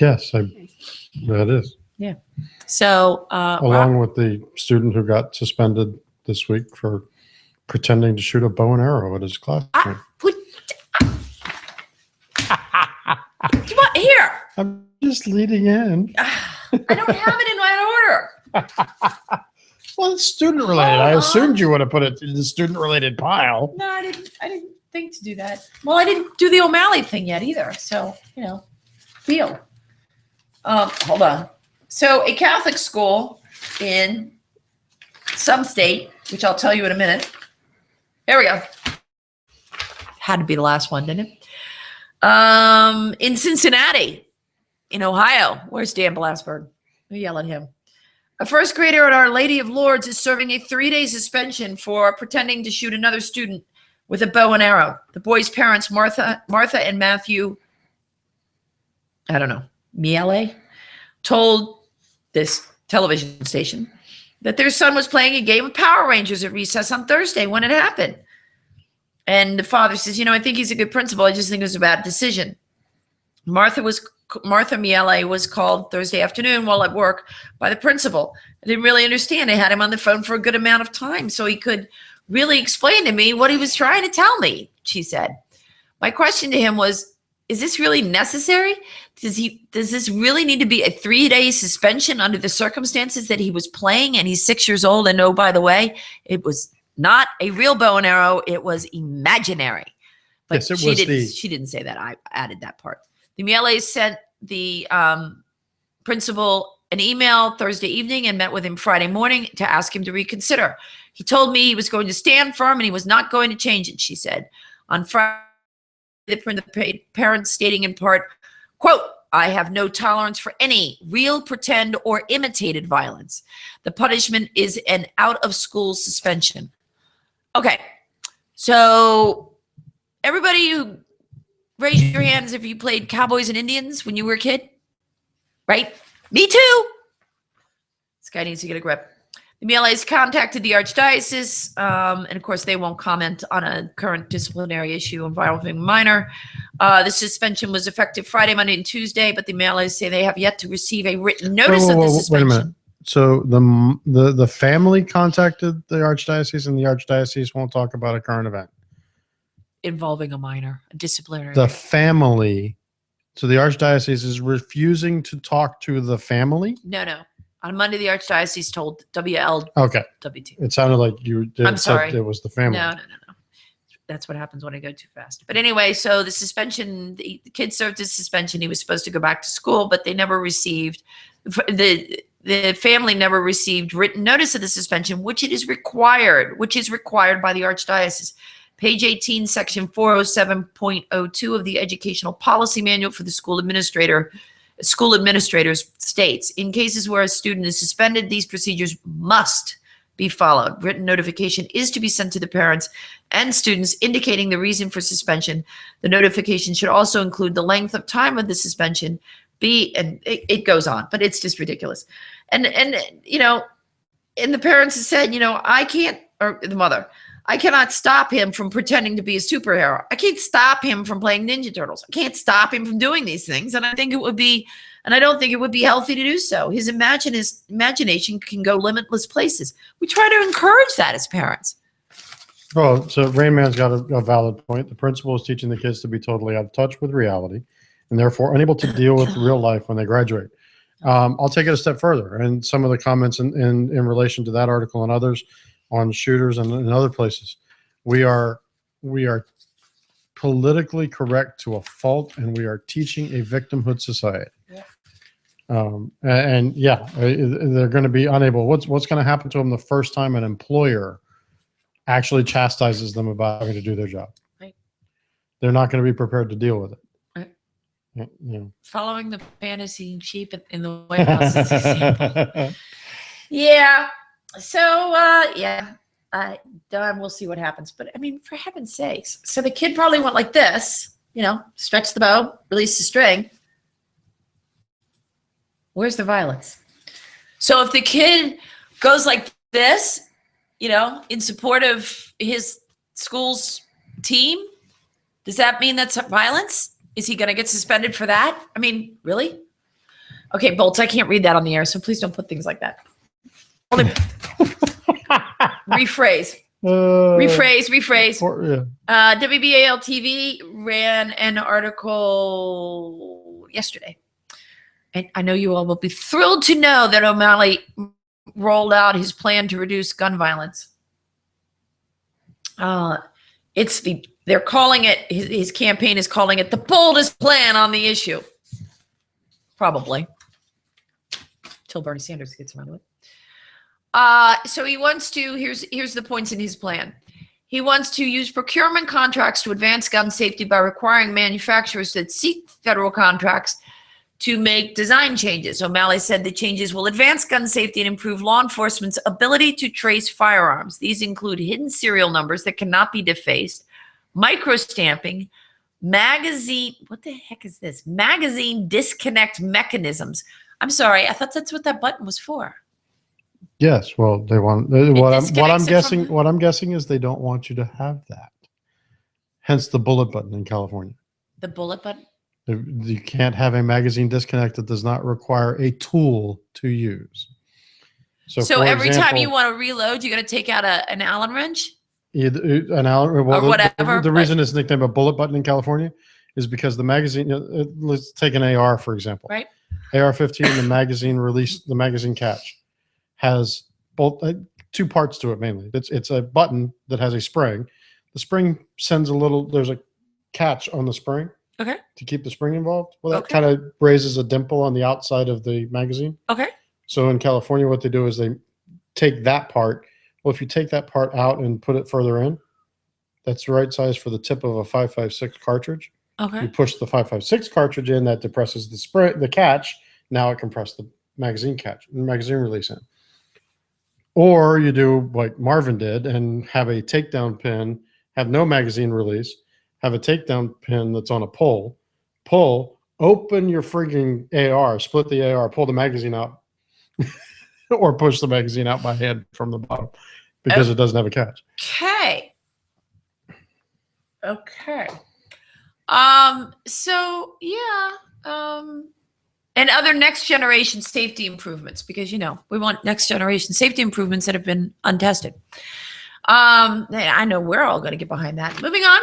Yes, that is. Yeah. So, along with the student who got suspended this week for pretending to shoot a bow and arrow at his classroom. Here. I'm just leading in. I don't have it in my order. Well, it's student related. I assumed you would have put it in the student related pile. No, I didn't think to do that. Well, I didn't do the O'Malley thing yet either. So, deal. Hold on. So a Catholic school in some state, which I'll tell you in a minute. There we go. Had to be the last one, didn't it? In Cincinnati, in Ohio. Where's Dan Blasberg? Let me yell at him. A first grader at Our Lady of Lourdes is serving a 3-day suspension for pretending to shoot another student with a bow and arrow. The boy's parents, Martha and Matthew, I don't know, Miele, told this television station that their son was playing a game of Power Rangers at recess on Thursday when it happened. And the father says, I think he's a good principal. I just think it was a bad decision. Martha Miele was called Thursday afternoon while at work by the principal. I didn't really understand. I had him on the phone for a good amount of time so he could really explain to me what he was trying to tell me, she said. My question to him was, is this really necessary? Does this really need to be a 3-day suspension under the circumstances that he was playing and he's 6 years old? And oh, by the way, it was not a real bow and arrow. It was imaginary. But yes, she didn't say that. I added that part. The Miele sent the principal an email Thursday evening and met with him Friday morning to ask him to reconsider. He told me he was going to stand firm and he was not going to change it, she said. On Friday, the parents stating in part, quote, I have no tolerance for any real, pretend, or imitated violence. The punishment is an out-of-school suspension. Okay, so everybody who raise your hands if you played Cowboys and Indians when you were a kid, right? Me too. This guy needs to get a grip. The MLA's contacted the Archdiocese, and of course they won't comment on a current disciplinary issue involving a minor. The suspension was effective Friday, Monday, and Tuesday, but the MLAs say they have yet to receive a written notice of the suspension. Wait a minute. So the family contacted the Archdiocese, and the Archdiocese won't talk about a current event Involving a minor, a disciplinary. the family. So the Archdiocese is refusing to talk to the family? No. On Monday, the Archdiocese told WLWT. Okay. It sounded like you did. I'm sorry. It was the family. No. That's what happens when I go too fast. But anyway, so the suspension, the kid served his suspension. He was supposed to go back to school, but they never received, the family never received written notice of the suspension, which is required by the Archdiocese. Page 18, section 407.02 of the Educational Policy Manual for the school administrators states, in cases where a student is suspended, these procedures must be followed. Written notification is to be sent to the parents and students indicating the reason for suspension. The notification should also include the length of time of the suspension. And it goes on, but it's just ridiculous. And the parents have said, I can't, or the mother, I cannot stop him from pretending to be a superhero. I can't stop him from playing Ninja Turtles. I can't stop him from doing these things. And I don't think it would be healthy to do so. His imagination can go limitless places. We try to encourage that as parents. Oh, so Rain Man's got a valid point. The principal is teaching the kids to be totally out of touch with reality and therefore unable to deal with real life when they graduate. I'll take it a step further. And some of the comments in relation to that article and others on shooters and in other places, we are politically correct to a fault, and we are teaching a victimhood society. They're going to be unable. What's going to happen to them the first time an employer actually chastises them about having to do their job? Right. They're not going to be prepared to deal with it. Right. Following the fantasy sheep in the White House is an example. Yeah. So, we'll see what happens. But, I mean, for heaven's sakes. So the kid probably went like this, stretch the bow, release the string. Where's the violence? So if the kid goes like this, in support of his school's team, does that mean that's violence? Is he going to get suspended for that? I mean, really? Okay, Bolts, I can't read that on the air, so please don't put things like that. Rephrase. WBAL TV ran an article yesterday. And I know you all will be thrilled to know that O'Malley rolled out his plan to reduce gun violence. They're calling it, his campaign is calling it the boldest plan on the issue. Probably. Till Bernie Sanders gets around to it. So he wants to, here's the points in his plan. He wants to use procurement contracts to advance gun safety by requiring manufacturers that seek federal contracts to make design changes. O'Malley said the changes will advance gun safety and improve law enforcement's ability to trace firearms. These include hidden serial numbers that cannot be defaced, microstamping, magazine disconnect mechanisms. I'm sorry, I thought that's what that button was for. Yes, well, they want what I'm guessing is they don't want you to have that. Hence the bullet button in California. The bullet button? You can't have a magazine disconnect that does not require a tool to use. So every time you want to reload, you're going to take out an Allen wrench? An Allen, well, or whatever. The reason it's nicknamed a bullet button in California is because the magazine, let's take an AR, for example. Right. AR-15, the magazine release, the magazine catch has both two parts to it mainly. It's a button that has a spring. The spring sends there's a catch on the spring. Okay. To keep the spring involved. Well, that kind of raises a dimple on the outside of the magazine. Okay. So in California, what they do is they take that part. Well, if you take that part out and put it further in, that's the right size for the tip of a 5.56 cartridge. You Okay. push the 5.56 cartridge in, that depresses the catch. Now it can press the magazine release in. Or you do like Marvin did and have a takedown pin, have no magazine release, have a takedown pin that's on a pull, open your frigging AR, split the AR, pull the magazine out, or push the magazine out by hand from the bottom because it doesn't have a catch. Okay. So yeah. And other next generation safety improvements, because we want next generation safety improvements that have been untested. I know we're all going to get behind that. Moving on.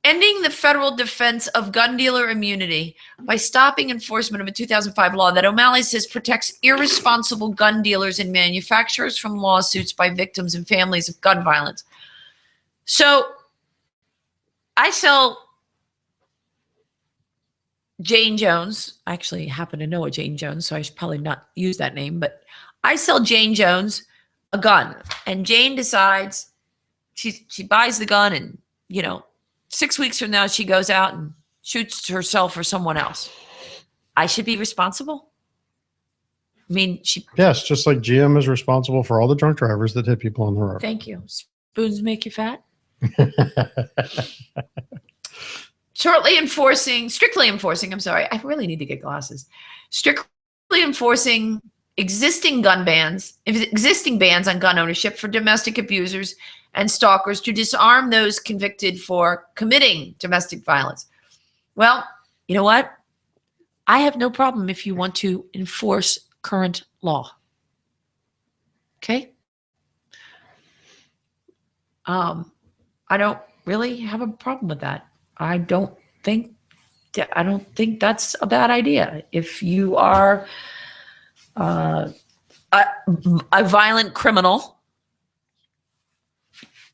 Ending the federal defense of gun dealer immunity by stopping enforcement of a 2005 law that O'Malley says protects irresponsible gun dealers and manufacturers from lawsuits by victims and families of gun violence. So I sell Jane Jones. I actually happen to know a Jane Jones, so I should probably not use that name, but I sell Jane Jones a gun, and Jane decides she buys the gun, and 6 weeks from now she goes out and shoots herself or someone else. I should be responsible. I mean, Yes, just like GM is responsible for all the drunk drivers that hit people on the road. Thank you. Spoons make you fat. Strictly enforcing, I really need to get glasses. Strictly enforcing existing bans on gun ownership for domestic abusers and stalkers to disarm those convicted for committing domestic violence. Well, you know what? I have no problem if you want to enforce current law. Okay? I don't really have a problem with that. I don't think that's a bad idea. If you are a violent criminal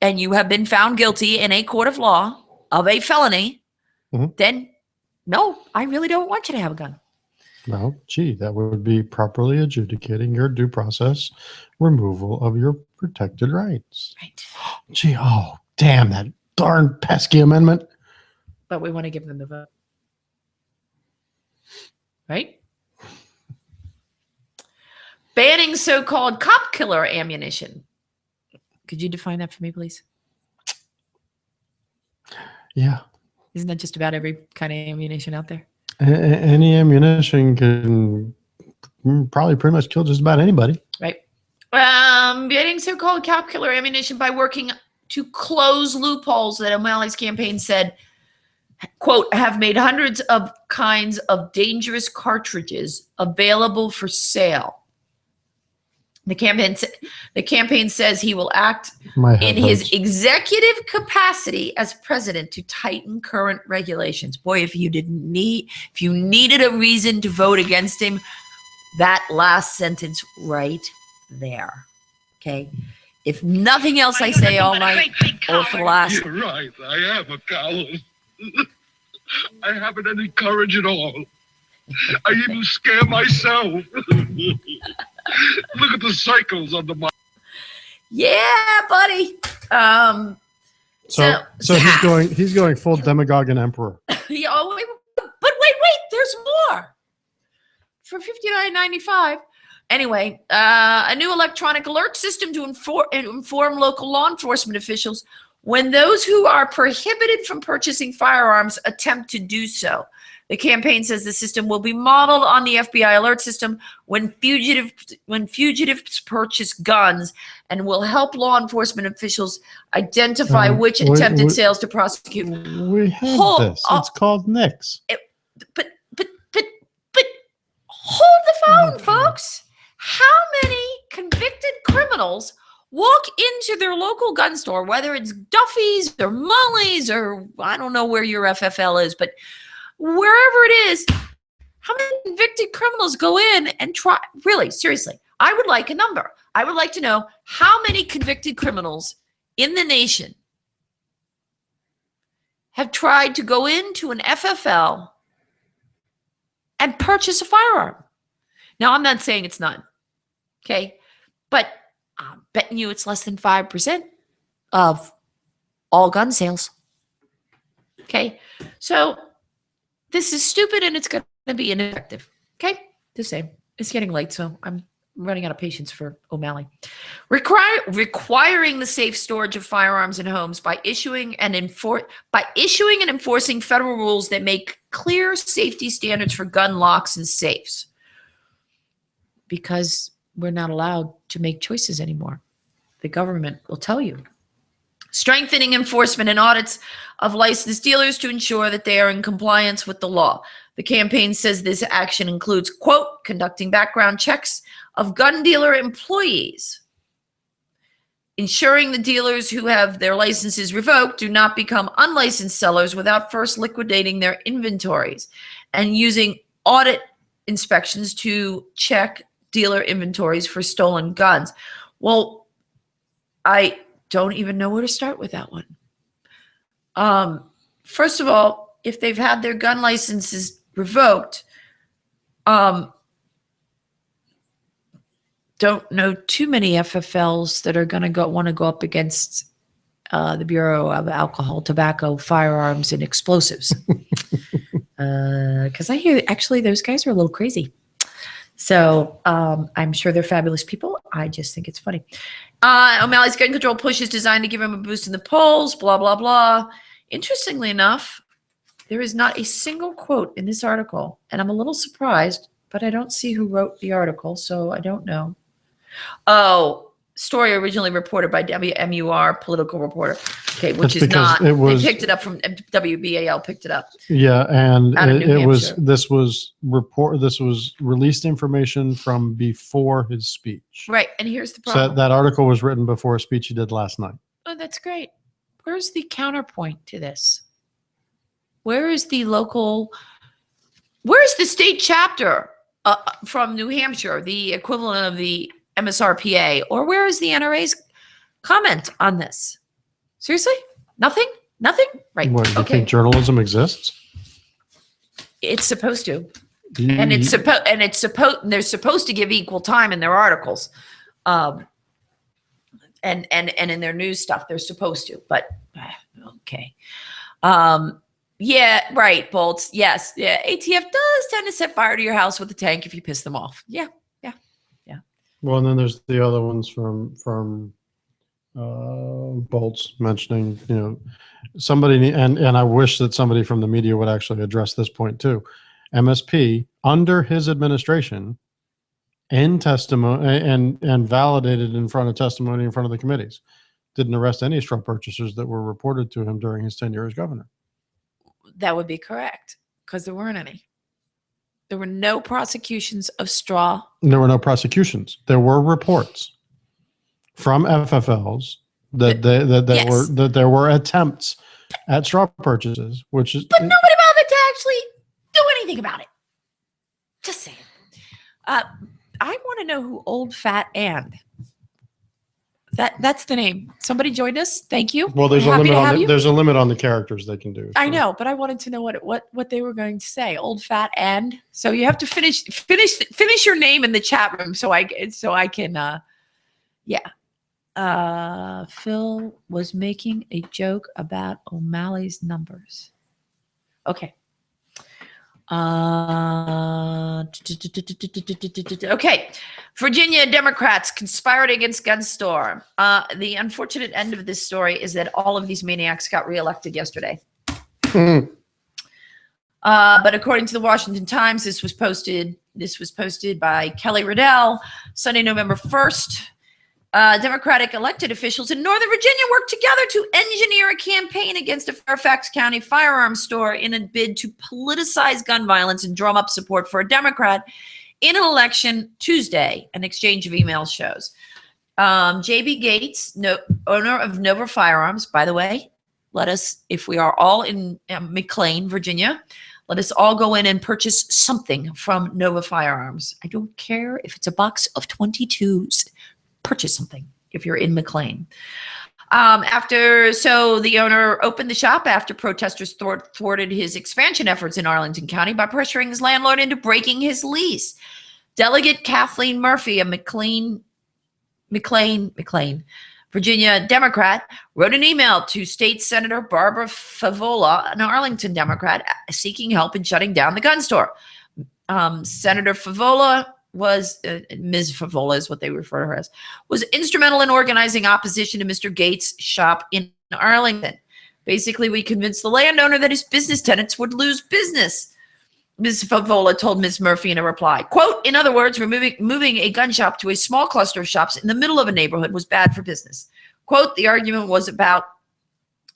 and you have been found guilty in a court of law of a felony, then no, I really don't want you to have a gun. No, that would be properly adjudicating your due process removal of your protected rights. Right. Oh, damn that darn pesky amendment. But we want to give them the vote. Right? Banning so-called cop killer ammunition. Could you define that for me, please? Yeah. Isn't that just about every kind of ammunition out there? Any ammunition can probably pretty much kill just about anybody. Right. Banning so-called cop killer ammunition by working to close loopholes that O'Malley's campaign said, quote, have made hundreds of kinds of dangerous cartridges available for sale. The campaign says he will act in his executive capacity as president to tighten current regulations. Boy, if you needed a reason to vote against him, that last sentence right there. Okay. If nothing else I say all night or for the last. You're right. I am a coward. I haven't any courage at all. I even scare myself. Look at the cycles on the mark. Yeah, buddy. So he's going full demagogue and emperor. Yeah, but wait, there's more. For $59.95. Anyway, a new electronic alert system to inform local law enforcement officials when those who are prohibited from purchasing firearms attempt to do so. The campaign says the system will be modeled on the FBI alert system when fugitives purchase guns, and will help law enforcement officials identify which attempted sales to prosecute. We have this. It's called NICS. But hold the phone, folks. How many convicted criminals walk into their local gun store, whether it's Duffy's or Molly's or I don't know where your FFL is, but wherever it is, how many convicted criminals go in and try? Really, seriously, I would like a number. I would like to know how many convicted criminals in the nation have tried to go into an FFL and purchase a firearm. Now, I'm not saying it's none. Okay. But I'm betting you it's less than 5% of all gun sales. Okay. So this is stupid and it's going to be ineffective. Okay. The same. It's getting late, so I'm running out of patience for O'Malley. Requiring the safe storage of firearms in homes by issuing and enforcing federal rules that make clear safety standards for gun locks and safes. Because we're not allowed to make choices anymore. The government will tell you. Strengthening enforcement and audits of licensed dealers to ensure that they are in compliance with the law. The campaign says this action includes, quote, conducting background checks of gun dealer employees, ensuring the dealers who have their licenses revoked do not become unlicensed sellers without first liquidating their inventories, and using audit inspections to check dealer inventories for stolen guns. Well, I don't even know where to start with that one. First of all, if they've had their gun licenses revoked, don't know too many FFLs that are going to want to go up against the Bureau of Alcohol, Tobacco, Firearms, and Explosives. Because I hear actually those guys are a little crazy. So I'm sure they're fabulous people. I just think it's funny. O'Malley's gun control push is designed to give him a boost in the polls, blah, blah, blah. Interestingly enough, there is not a single quote in this article, and I'm a little surprised, but I don't see who wrote the article, so I don't know. Oh, story originally reported by WMUR, political reporter. Okay, which is not. They picked it up from WBAL. Picked it up. Yeah, and it was this was released information from before his speech. Right, and here's the problem. So that article was written before a speech he did last night. Oh, that's great. Where's the counterpoint to this? Where is the local? Where's the state chapter from New Hampshire, the equivalent of the MSRPA, or where is the NRA's comment on this? Seriously? Nothing? Nothing? Right. What, you okay. think journalism exists? It's supposed to. And they're supposed to give equal time in their articles. And in their news stuff, they're supposed to, but okay. Yeah, right, Bolts. Yes. Yeah. ATF does tend to set fire to your house with a tank if you piss them off. Yeah. Well, and then there's the other ones from Bolts mentioning, somebody, and I wish that somebody from the media would actually address this point too. MSP under his administration in testimony and validated in front of testimony in front of the committees, didn't arrest any straw purchasers that were reported to him during his tenure as governor. That would be correct, because there weren't any. There were no prosecutions of straw. There were no prosecutions. There were reports from FFLs that there were attempts at straw purchases, which is. But nobody bothered to actually do anything about it. Just saying. I want to know who Old Fat and. That's the name. Somebody joined us. Thank you. Well, there's there's a limit on the characters they can do. So. I know, but I wanted to know what they were going to say. Old Fat and. So you have to finish your name in the chat room so I can yeah. Phil was making a joke about O'Malley's numbers. Okay. Okay. Virginia Democrats conspired against gun store. The unfortunate end of this story is that all of these maniacs got reelected yesterday. But according to the Washington Times, this was posted by Kelly Riddell, Sunday, November 1st. Democratic elected officials in Northern Virginia worked together to engineer a campaign against a Fairfax County firearms store in a bid to politicize gun violence and drum up support for a Democrat in an election Tuesday, an exchange of emails shows. J.B. Gates, owner of Nova Firearms, by the way, let us, if we are all in McLean, Virginia, let us all go in and purchase something from Nova Firearms. I don't care if it's a box of 22s. Purchase something if you're in McLean. The owner opened the shop after protesters thwarted his expansion efforts in Arlington County by pressuring his landlord into breaking his lease. Delegate Kathleen Murphy, a McLean, Virginia Democrat, wrote an email to State Senator Barbara Favola, an Arlington Democrat, seeking help in shutting down the gun store. Senator Favola was, Ms. Favola is what they refer to her as, was instrumental in organizing opposition to Mr. Gates' shop in Arlington. Basically, we convinced the landowner that his business tenants would lose business. Ms. Favola told Ms. Murphy in a reply, quote, in other words, moving a gun shop to a small cluster of shops in the middle of a neighborhood was bad for business. Quote, the argument was about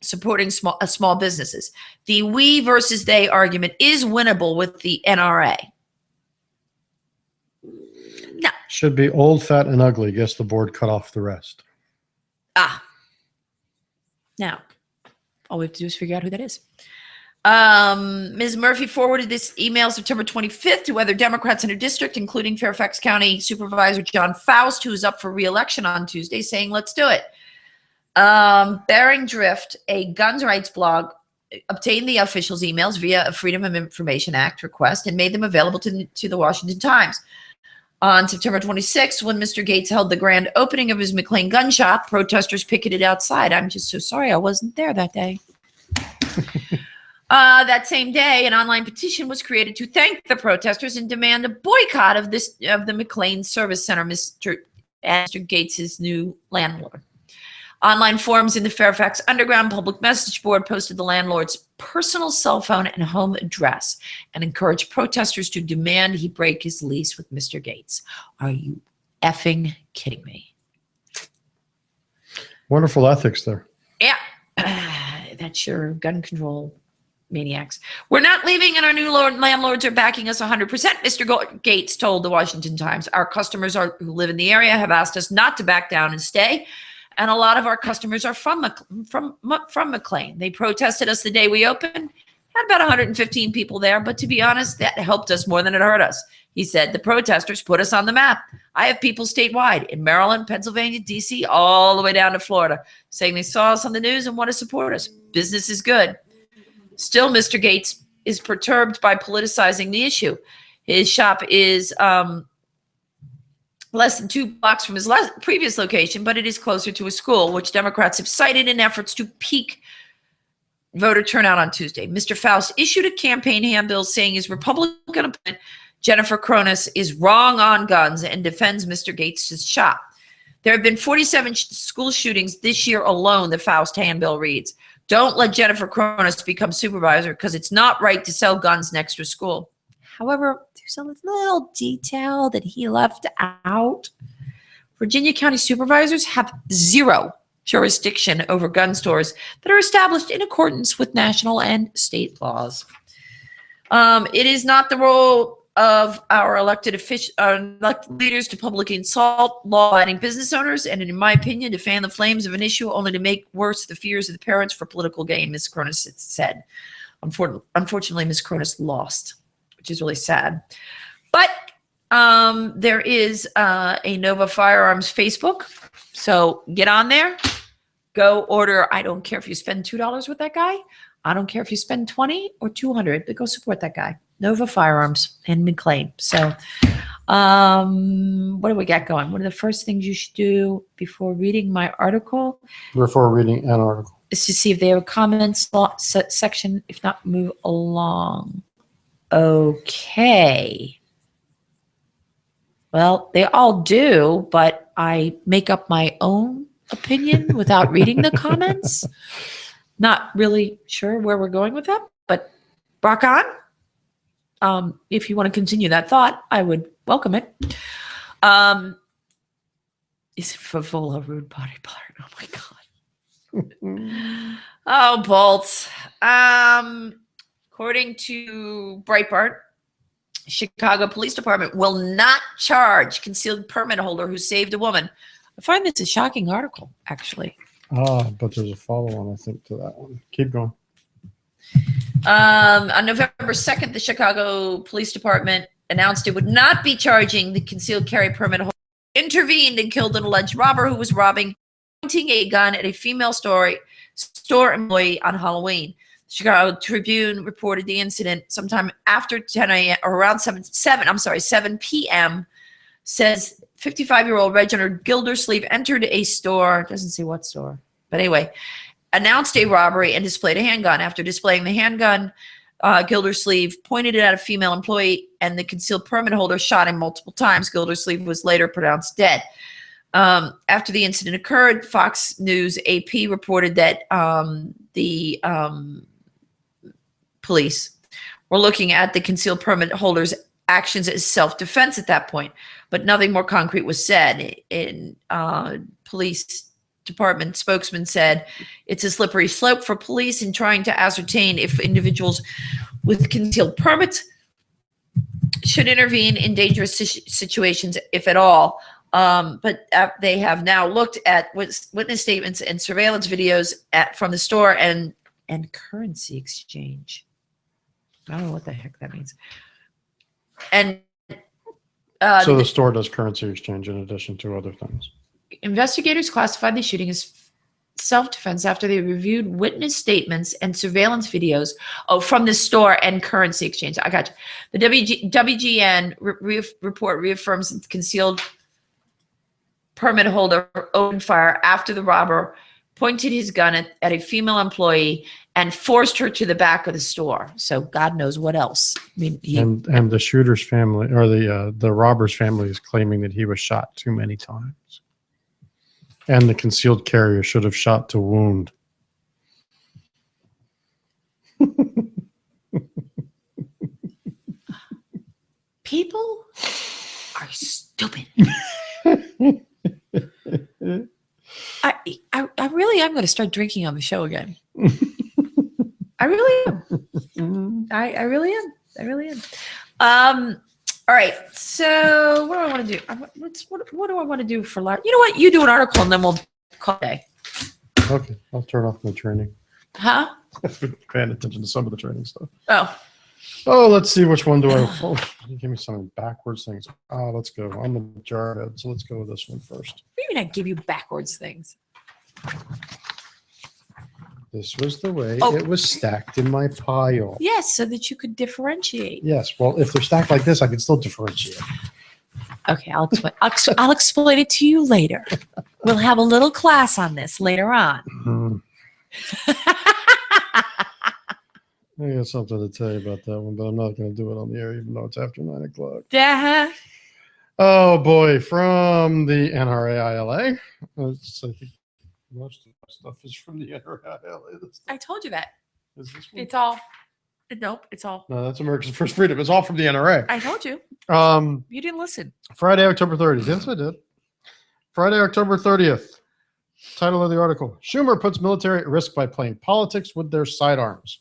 supporting small businesses. The we versus they argument is winnable with the NRA. No. Should be old, fat, and ugly. Guess the board cut off the rest. Now, all we have to do is figure out who that is. Ms. Murphy forwarded this email September 25th to other Democrats in her district, including Fairfax County Supervisor John Faust, who is up for re-election on Tuesday, saying, let's do it. Bearing Drift, a guns rights blog, obtained the officials' emails via a Freedom of Information Act request and made them available to the Washington Times. On September 26th, when Mr. Gates held the grand opening of his McLean gun shop, protesters picketed outside. I'm just so sorry I wasn't there that day. That same day, an online petition was created to thank the protesters and demand a boycott of the McLean Service Center, Mr. Gates' new landlord. Online forums in the Fairfax Underground Public Message Board posted the landlord's personal cell phone and home address and encouraged protesters to demand he break his lease with Mr. Gates. Are you effing kidding me? Wonderful ethics there. Yeah, that's your gun control maniacs. We're not leaving, and our new landlords are backing us 100%, Mr. Gates told the Washington Times. Our customers who live in the area have asked us not to back down and stay, and a lot of our customers are from McLean. They protested us the day we opened. Had about 115 people there, but to be honest, that helped us more than it hurt us. He said, the protesters put us on the map. I have people statewide in Maryland, Pennsylvania, D.C., all the way down to Florida, saying they saw us on the news and want to support us. Business is good. Still, Mr. Gates is perturbed by politicizing the issue. His shop is less than 2 blocks from his previous location, but it is closer to a school, which Democrats have cited in efforts to peak voter turnout on Tuesday. Mr. Faust issued a campaign handbill saying his Republican opponent, Jennifer Cronus, is wrong on guns and defends Mr. Gates' shop. There have been 47 school shootings this year alone, the Faust handbill reads. Don't let Jennifer Cronus become supervisor because it's not right to sell guns next to school. However, there's a little detail that he left out. Virginia County supervisors have zero jurisdiction over gun stores that are established in accordance with national and state laws. It is not the role of our elected leaders to publicly insult law-abiding business owners and, in my opinion, to fan the flames of an issue only to make worse the fears of the parents for political gain, Ms. Cronus said. Unfortunately, Ms. Cronus lost, which is really sad. But there is a Nova Firearms Facebook, so get on there. Go order. I don't care if you spend $2 with that guy. I don't care if you spend $20 or $200, but go support that guy. Nova Firearms in McLean. So what do we got going? One of the first things you should do before reading my article, Before reading an article. is to see if they have a comments section. If not, move along. Okay. Well, they all do, but I make up my own opinion without reading the comments. Not really sure where we're going with that, but rock on. If you want to continue that thought, I would welcome it. Is Favola rude body part? Oh my God. Oh, bolts. According to Breitbart, Chicago Police Department will not charge concealed permit holder who saved a woman. I find this a shocking article, actually. But there's a follow-on, I think, to that one. Keep going. On November 2nd, the Chicago Police Department announced it would not be charging the concealed carry permit holder who intervened and killed an alleged robber who was pointing a gun at a female store employee on Halloween. The Chicago Tribune reported the incident sometime after 10 a.m. or around 7 p.m. says 55-year-old Reginald Gildersleeve entered a store, doesn't say what store, but anyway, announced a robbery and displayed a handgun. After displaying the handgun, Gildersleeve pointed it at a female employee, and the concealed permit holder shot him multiple times. Gildersleeve was later pronounced dead. After the incident occurred, Fox News AP reported that the police were looking at the concealed permit holder's actions as self-defense at that point, but nothing more concrete was said. In police department spokesman said it's a slippery slope for police in trying to ascertain if individuals with concealed permits should intervene in dangerous situations, if at all. But they have now looked at witness statements and surveillance videos from the store and currency exchange. I don't know what the heck that means. And so the store does currency exchange in addition to other things. Investigators classified the shooting as self-defense after they reviewed witness statements and surveillance videos from the store and currency exchange. I got you. The WGN report reaffirms that the concealed permit holder opened fire after the robber pointed his gun at a female employee and forced her to the back of the store. So God knows what else. I mean, and the shooter's family, or the robber's family, is claiming that he was shot too many times. And the concealed carrier should have shot to wound. People are stupid. I really am going to start drinking on the show again. I really am. I really am. I really am. All right. So what do I want to do? What do I want to do for Larry? You know what? You do an article and then we'll call it a day. Okay. I'll turn off my training. Huh? I've been paying attention to some of the training stuff. Oh, let's see. Which one do I? Oh, give me some backwards things. Let's go. I'm a jarhead, so let's go with this one first. maybe not give you backwards things. This was the way Oh. it was stacked in my pile. Yes, so that you could differentiate. Yes. Well, if they're stacked like this, I can still differentiate. Okay, I'll explain. I'll explain it to you later. We'll have a little class on this later on. Mhm. I got something to tell you about that one, but I'm not going to do it on the air, even though it's after 9 o'clock. Oh boy, from the NRAILA. Most of the stuff is from the NRAILA. I told you that. Is this one? It's all. Nope, it's all. No, that's America's First Freedom. It's all from the NRA. I told you. Um, You didn't listen. Friday, October 30th. Yes, I did. Friday, October 30th. Title of the article: Schumer puts military at risk by playing politics with their sidearms.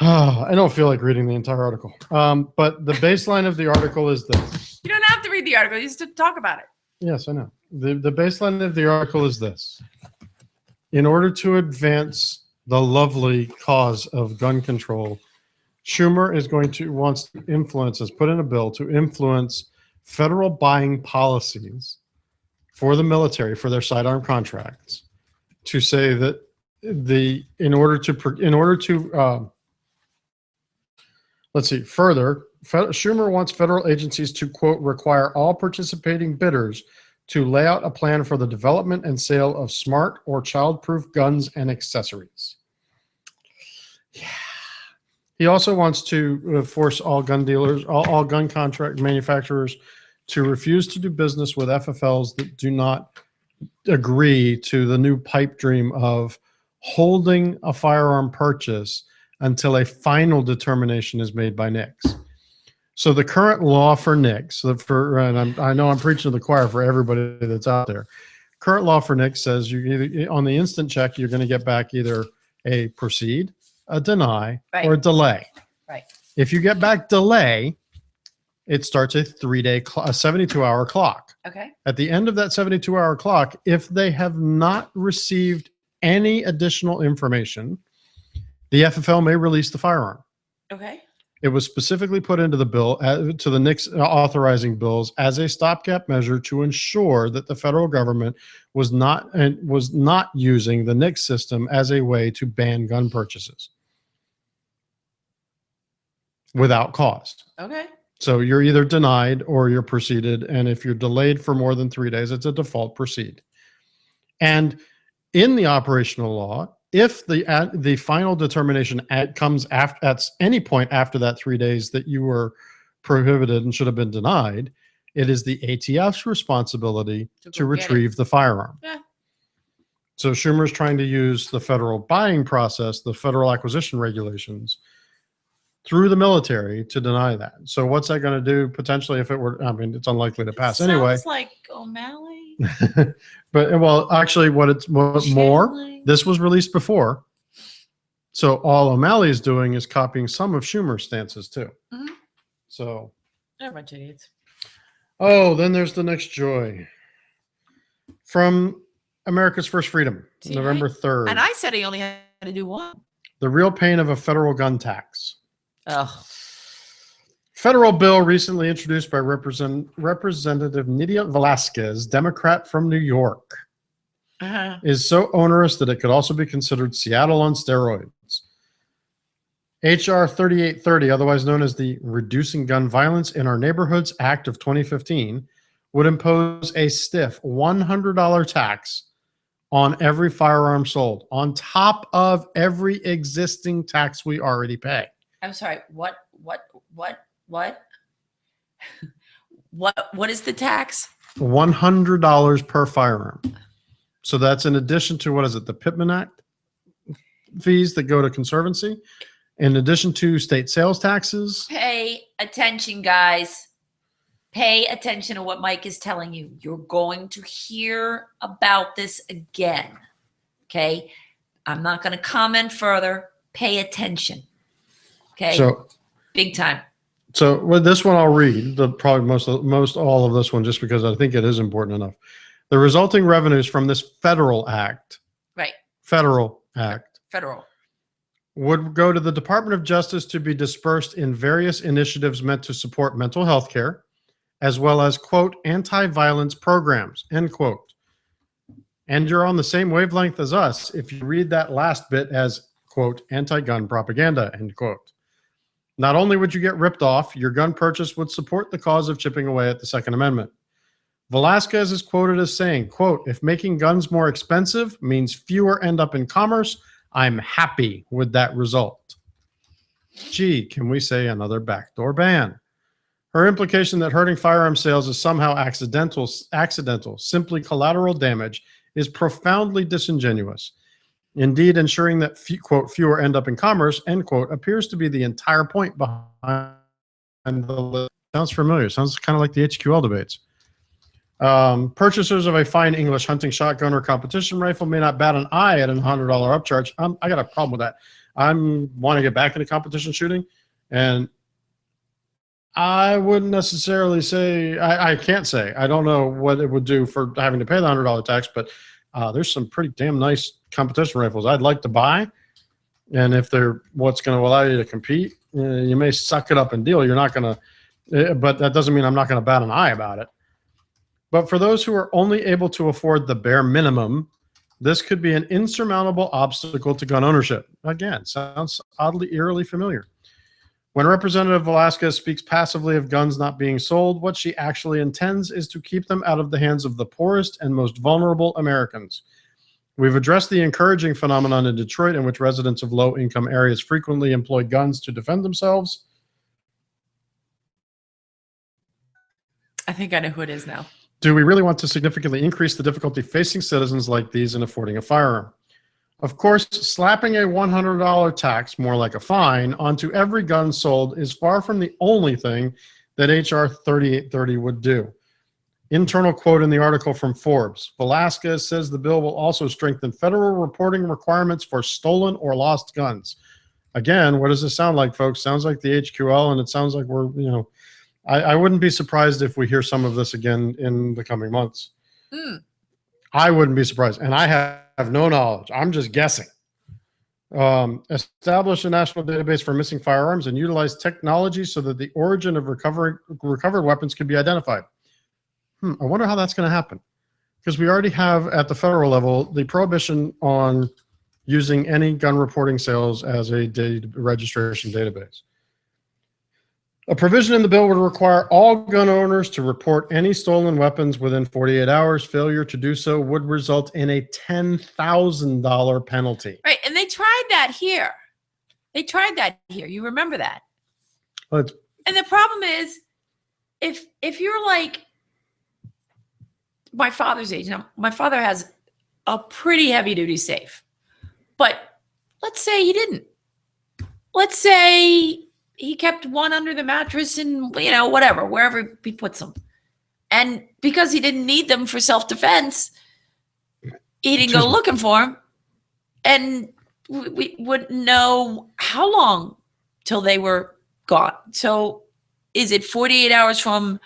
I don't feel like reading the entire article. But the baseline of the article is this. You don't have to read the article. You just have to talk about it. Yes, I know. The baseline of the article is this. In order to advance the lovely cause of gun control, Schumer wants to influence, has put in a bill to influence federal buying policies for the military for their sidearm contracts, to say that Schumer wants federal agencies to, quote, require all participating bidders to lay out a plan for the development and sale of smart or child-proof guns and accessories. Yeah. He also wants to force all gun dealers, all gun contract manufacturers to refuse to do business with FFLs that do not agree to the new pipe dream of holding a firearm purchase until a final determination is made by NICS. So the current law for NICS, I know I'm preaching to the choir for everybody that's out there. Current law for NICS says you either, on the instant check, you're going to get back either a proceed, a deny, or a delay. Right. If you get back delay, it starts a 72-hour clock. Okay. At the end of that 72-hour clock, if they have not received any additional information, the FFL may release the firearm. Okay. It was specifically put into the bill, to the NICS authorizing bills, as a stopgap measure to ensure that the federal government was not using the NICS system as a way to ban gun purchases without cost. Okay. So you're either denied or you're proceeded. And if you're delayed for more than 3 days, it's a default proceed. And in the operational law, if the final determination comes at any point after that 3 days that you were prohibited and should have been denied, it is the ATF's responsibility to retrieve the firearm. Yeah. So Schumer's trying to use the federal buying process, the federal acquisition regulations, through the military to deny that. So what's that going to do potentially if it were, I mean, it's unlikely to pass anyway. Sounds like O'Malley. But well, actually what more, this was released before. So all O'Malley is doing is copying some of Schumer's stances too. Mhm. So. They're a bunch of idiots. Oh, then there's the next joy. From America's First Freedom, See, November 3rd. And I said he only had to do one. The real pain of a federal gun tax. Oh. Federal bill recently introduced by Representative Nydia Velasquez, Democrat from New York, is so onerous that it could also be considered Seattle on steroids. H.R. 3830, otherwise known as the Reducing Gun Violence in Our Neighborhoods Act of 2015, would impose a stiff $100 tax on every firearm sold, on top of every existing tax we already pay. I'm sorry. What is the tax? $100 per firearm. So that's in addition to, what is it, the Pittman Act fees that go to Conservancy, in addition to state sales taxes. Pay attention, guys. Pay attention to what Mike is telling you. You're going to hear about this again. Okay? I'm not going to comment further. Pay attention. Okay? So big time. So with this one, I'll read probably most all of this one, just because I think it is important enough. The resulting revenues from this federal act, federal would go to the Department of Justice to be dispersed in various initiatives meant to support mental health care, as well as, quote, anti-violence programs, end quote. And you're on the same wavelength as us if you read that last bit as, quote, anti-gun propaganda, end quote. Not only would you get ripped off, your gun purchase would support the cause of chipping away at the Second Amendment. Velasquez is quoted as saying, quote, if making guns more expensive means fewer end up in commerce, I'm happy with that result. Gee, can we say another backdoor ban? Her implication that hurting firearm sales is somehow accidental, simply collateral damage, is profoundly disingenuous. Indeed, ensuring that, quote, fewer end up in commerce, end quote, appears to be the entire point behind the list. Sounds familiar. Sounds kind of like the HQL debates. Purchasers of a fine English hunting shotgun or competition rifle may not bat an eye at a $100 upcharge. I got a problem with that. I want to get back into competition shooting, and I wouldn't necessarily say, I can't say. I don't know what it would do for having to pay the $100 tax, but there's some pretty damn nice competition rifles I'd like to buy. And if they're what's going to allow you to compete, you may suck it up and deal. You're not going to, but that doesn't mean I'm not going to bat an eye about it. But for those who are only able to afford the bare minimum, this could be an insurmountable obstacle to gun ownership. Again, sounds oddly, eerily familiar. When Representative Velasquez speaks passively of guns not being sold, what she actually intends is to keep them out of the hands of the poorest and most vulnerable Americans. We've addressed the encouraging phenomenon in Detroit in which residents of low-income areas frequently employ guns to defend themselves. I think I know who it is now. Do we really want to significantly increase the difficulty facing citizens like these in affording a firearm? Of course, slapping a $100 tax, more like a fine, onto every gun sold is far from the only thing that H.R. 3830 would do. Internal quote in the article from Forbes. Velasquez says the bill will also strengthen federal reporting requirements for stolen or lost guns. Again, what does this sound like, folks? Sounds like the HQL, and it sounds like we're, I wouldn't be surprised if we hear some of this again in the coming months. I wouldn't be surprised. And I have no knowledge. I'm just guessing. Establish a national database for missing firearms and utilize technology so that the origin of recovered weapons can be identified. I wonder how that's going to happen. Because we already have, at the federal level, the prohibition on using any gun reporting sales as a registration database. A provision in the bill would require all gun owners to report any stolen weapons within 48 hours. Failure to do so would result in a $10,000 penalty. Right. And they tried that here. You remember that? Well, it's, And the problem is, if you're like my father's age, now my father has a pretty heavy duty safe, but let's say he didn't. Let's say he kept one under the mattress and, whatever, wherever he puts them. And because he didn't need them for self-defense, he didn't go looking for them. And we wouldn't know how long till they were gone. So is it 48 hours from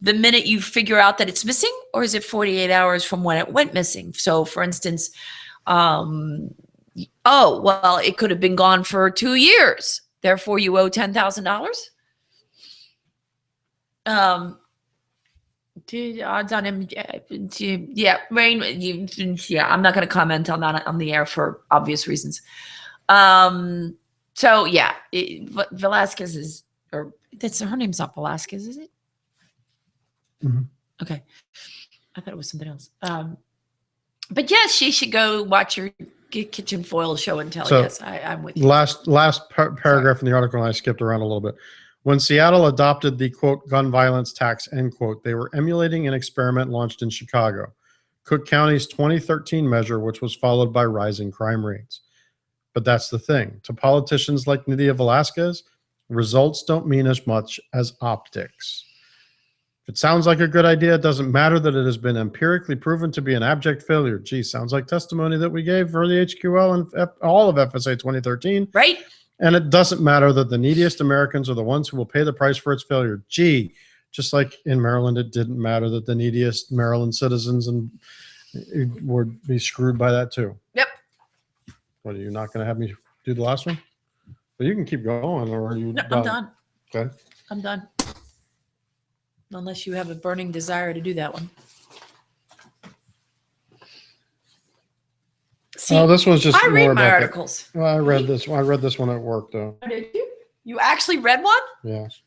the minute you figure out that it's missing, or is it 48 hours from when it went missing? So for instance, it could have been gone for 2 years. Therefore, you owe $10,000. Odds on him. Yeah, Rain. I'm not going to comment on that on the air for obvious reasons. So yeah, Velasquez is, or that's her name's not Velasquez, is it? Mhm. Okay, I thought it was something else. But yes, she should go watch your kitchen foil show and tell. So, yes, I'm with you. Last paragraph in the article, and I skipped around a little bit. When Seattle adopted the, quote, gun violence tax, end quote, they were emulating an experiment launched in Chicago, Cook County's 2013 measure, which was followed by rising crime rates. But that's the thing. To politicians like Nydia Velasquez, results don't mean as much as optics. If it sounds like a good idea, it doesn't matter that it has been empirically proven to be an abject failure. Gee, sounds like testimony that we gave for the HQL and all of FSA 2013. Right? And it doesn't matter that the neediest Americans are the ones who will pay the price for its failure. Gee, just like in Maryland, it didn't matter that the neediest Maryland citizens would be screwed by that too. Yep. What, are you not going to have me do the last one? Well, you can keep going, or are you No, I'm done. Okay. I'm done. Unless you have a burning desire to do that one. See, Oh, this one's just I more read my about articles. Well, I read this one. I read this one at work, though. Oh, did you? You actually read one? Yes.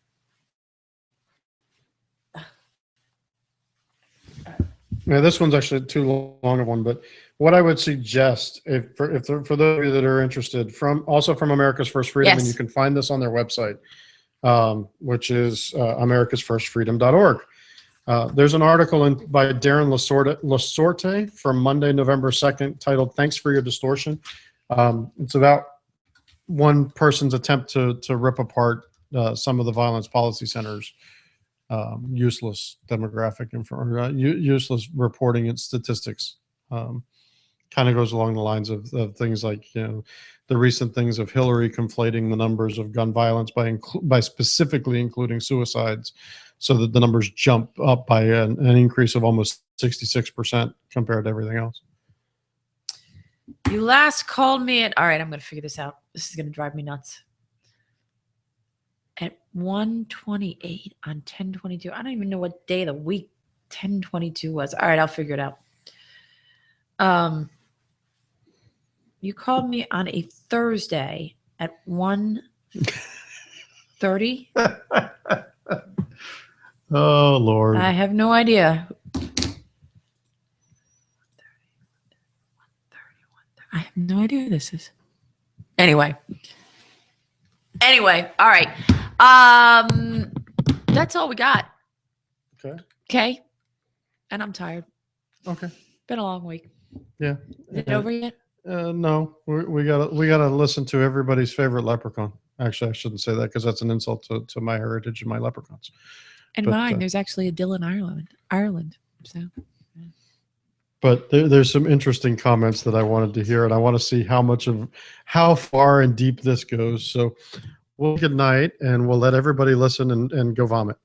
Yeah, this one's actually too long of one, but what I would suggest, for those of you that are interested, from America's First Freedom, Yes. and you can find this on their website, which is americasfirstfreedom.org. There's an article by Darren Lasorte from Monday, November 2nd, titled "Thanks for Your Distortion." It's about one person's attempt to rip apart some of the Violence Policy Center's useless demographic useless reporting and statistics. Kind of goes along the lines of things like, the recent things of Hillary conflating the numbers of gun violence by specifically including suicides, so that the numbers jump up by an increase of almost 66% compared to everything else. You last called me at, all right, I'm going to figure this out. This is going to drive me nuts. At 1:28 on 10/22. I don't even know what day of the week 10/22 was. All right, I'll figure it out. You called me on a Thursday at 1:30. Oh, Lord. I have no idea. I have no idea who this is. Anyway, all right. That's all we got. Okay. And I'm tired. Okay. Been a long week. Yeah. Is it over yet? No, we gotta listen to everybody's favorite leprechaun. Actually, I shouldn't say that, because that's an insult to my heritage and my leprechauns. And But, mine. There's actually a Dylan Ireland. So. But there's some interesting comments that I wanted to hear, and I want to see how far and deep this goes. So we'll good night, and we'll let everybody listen and go vomit.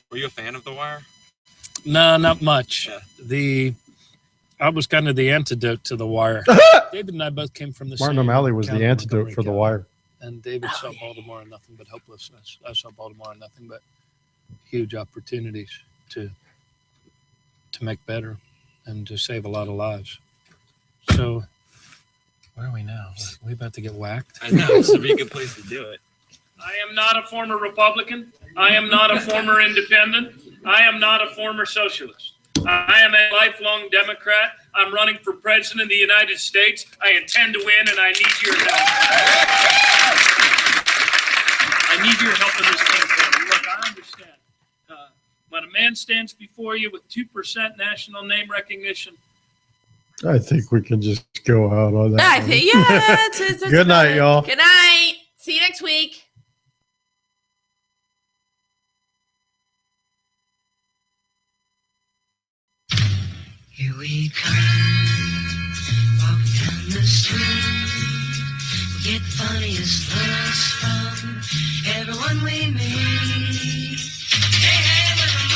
Were you a fan of The Wire? No, not much. Yeah. I was kind of the antidote to The Wire. David and I both came from the Martin same O'Malley was the county, antidote Montgomery for The County. Wire. And David saw Baltimore and nothing but hopelessness. I saw Baltimore and nothing but huge opportunities to make better and to save a lot of lives. So Where are we now? Are we about to get whacked? I know, this would be a good place to do it. I am not a former Republican. I am not a former independent. I am not a former socialist. I am a lifelong Democrat. I'm running for president of the United States. I intend to win, and I need your help. I need your help in this campaign. Look, I understand. When a man stands before you with 2% national name recognition, I think we can just go out on that. I one. think, yeah. It's Good night, y'all. Good night. See you next week. Here we come, walk down the street. We get funniest looks from everyone we meet. Hey, hey,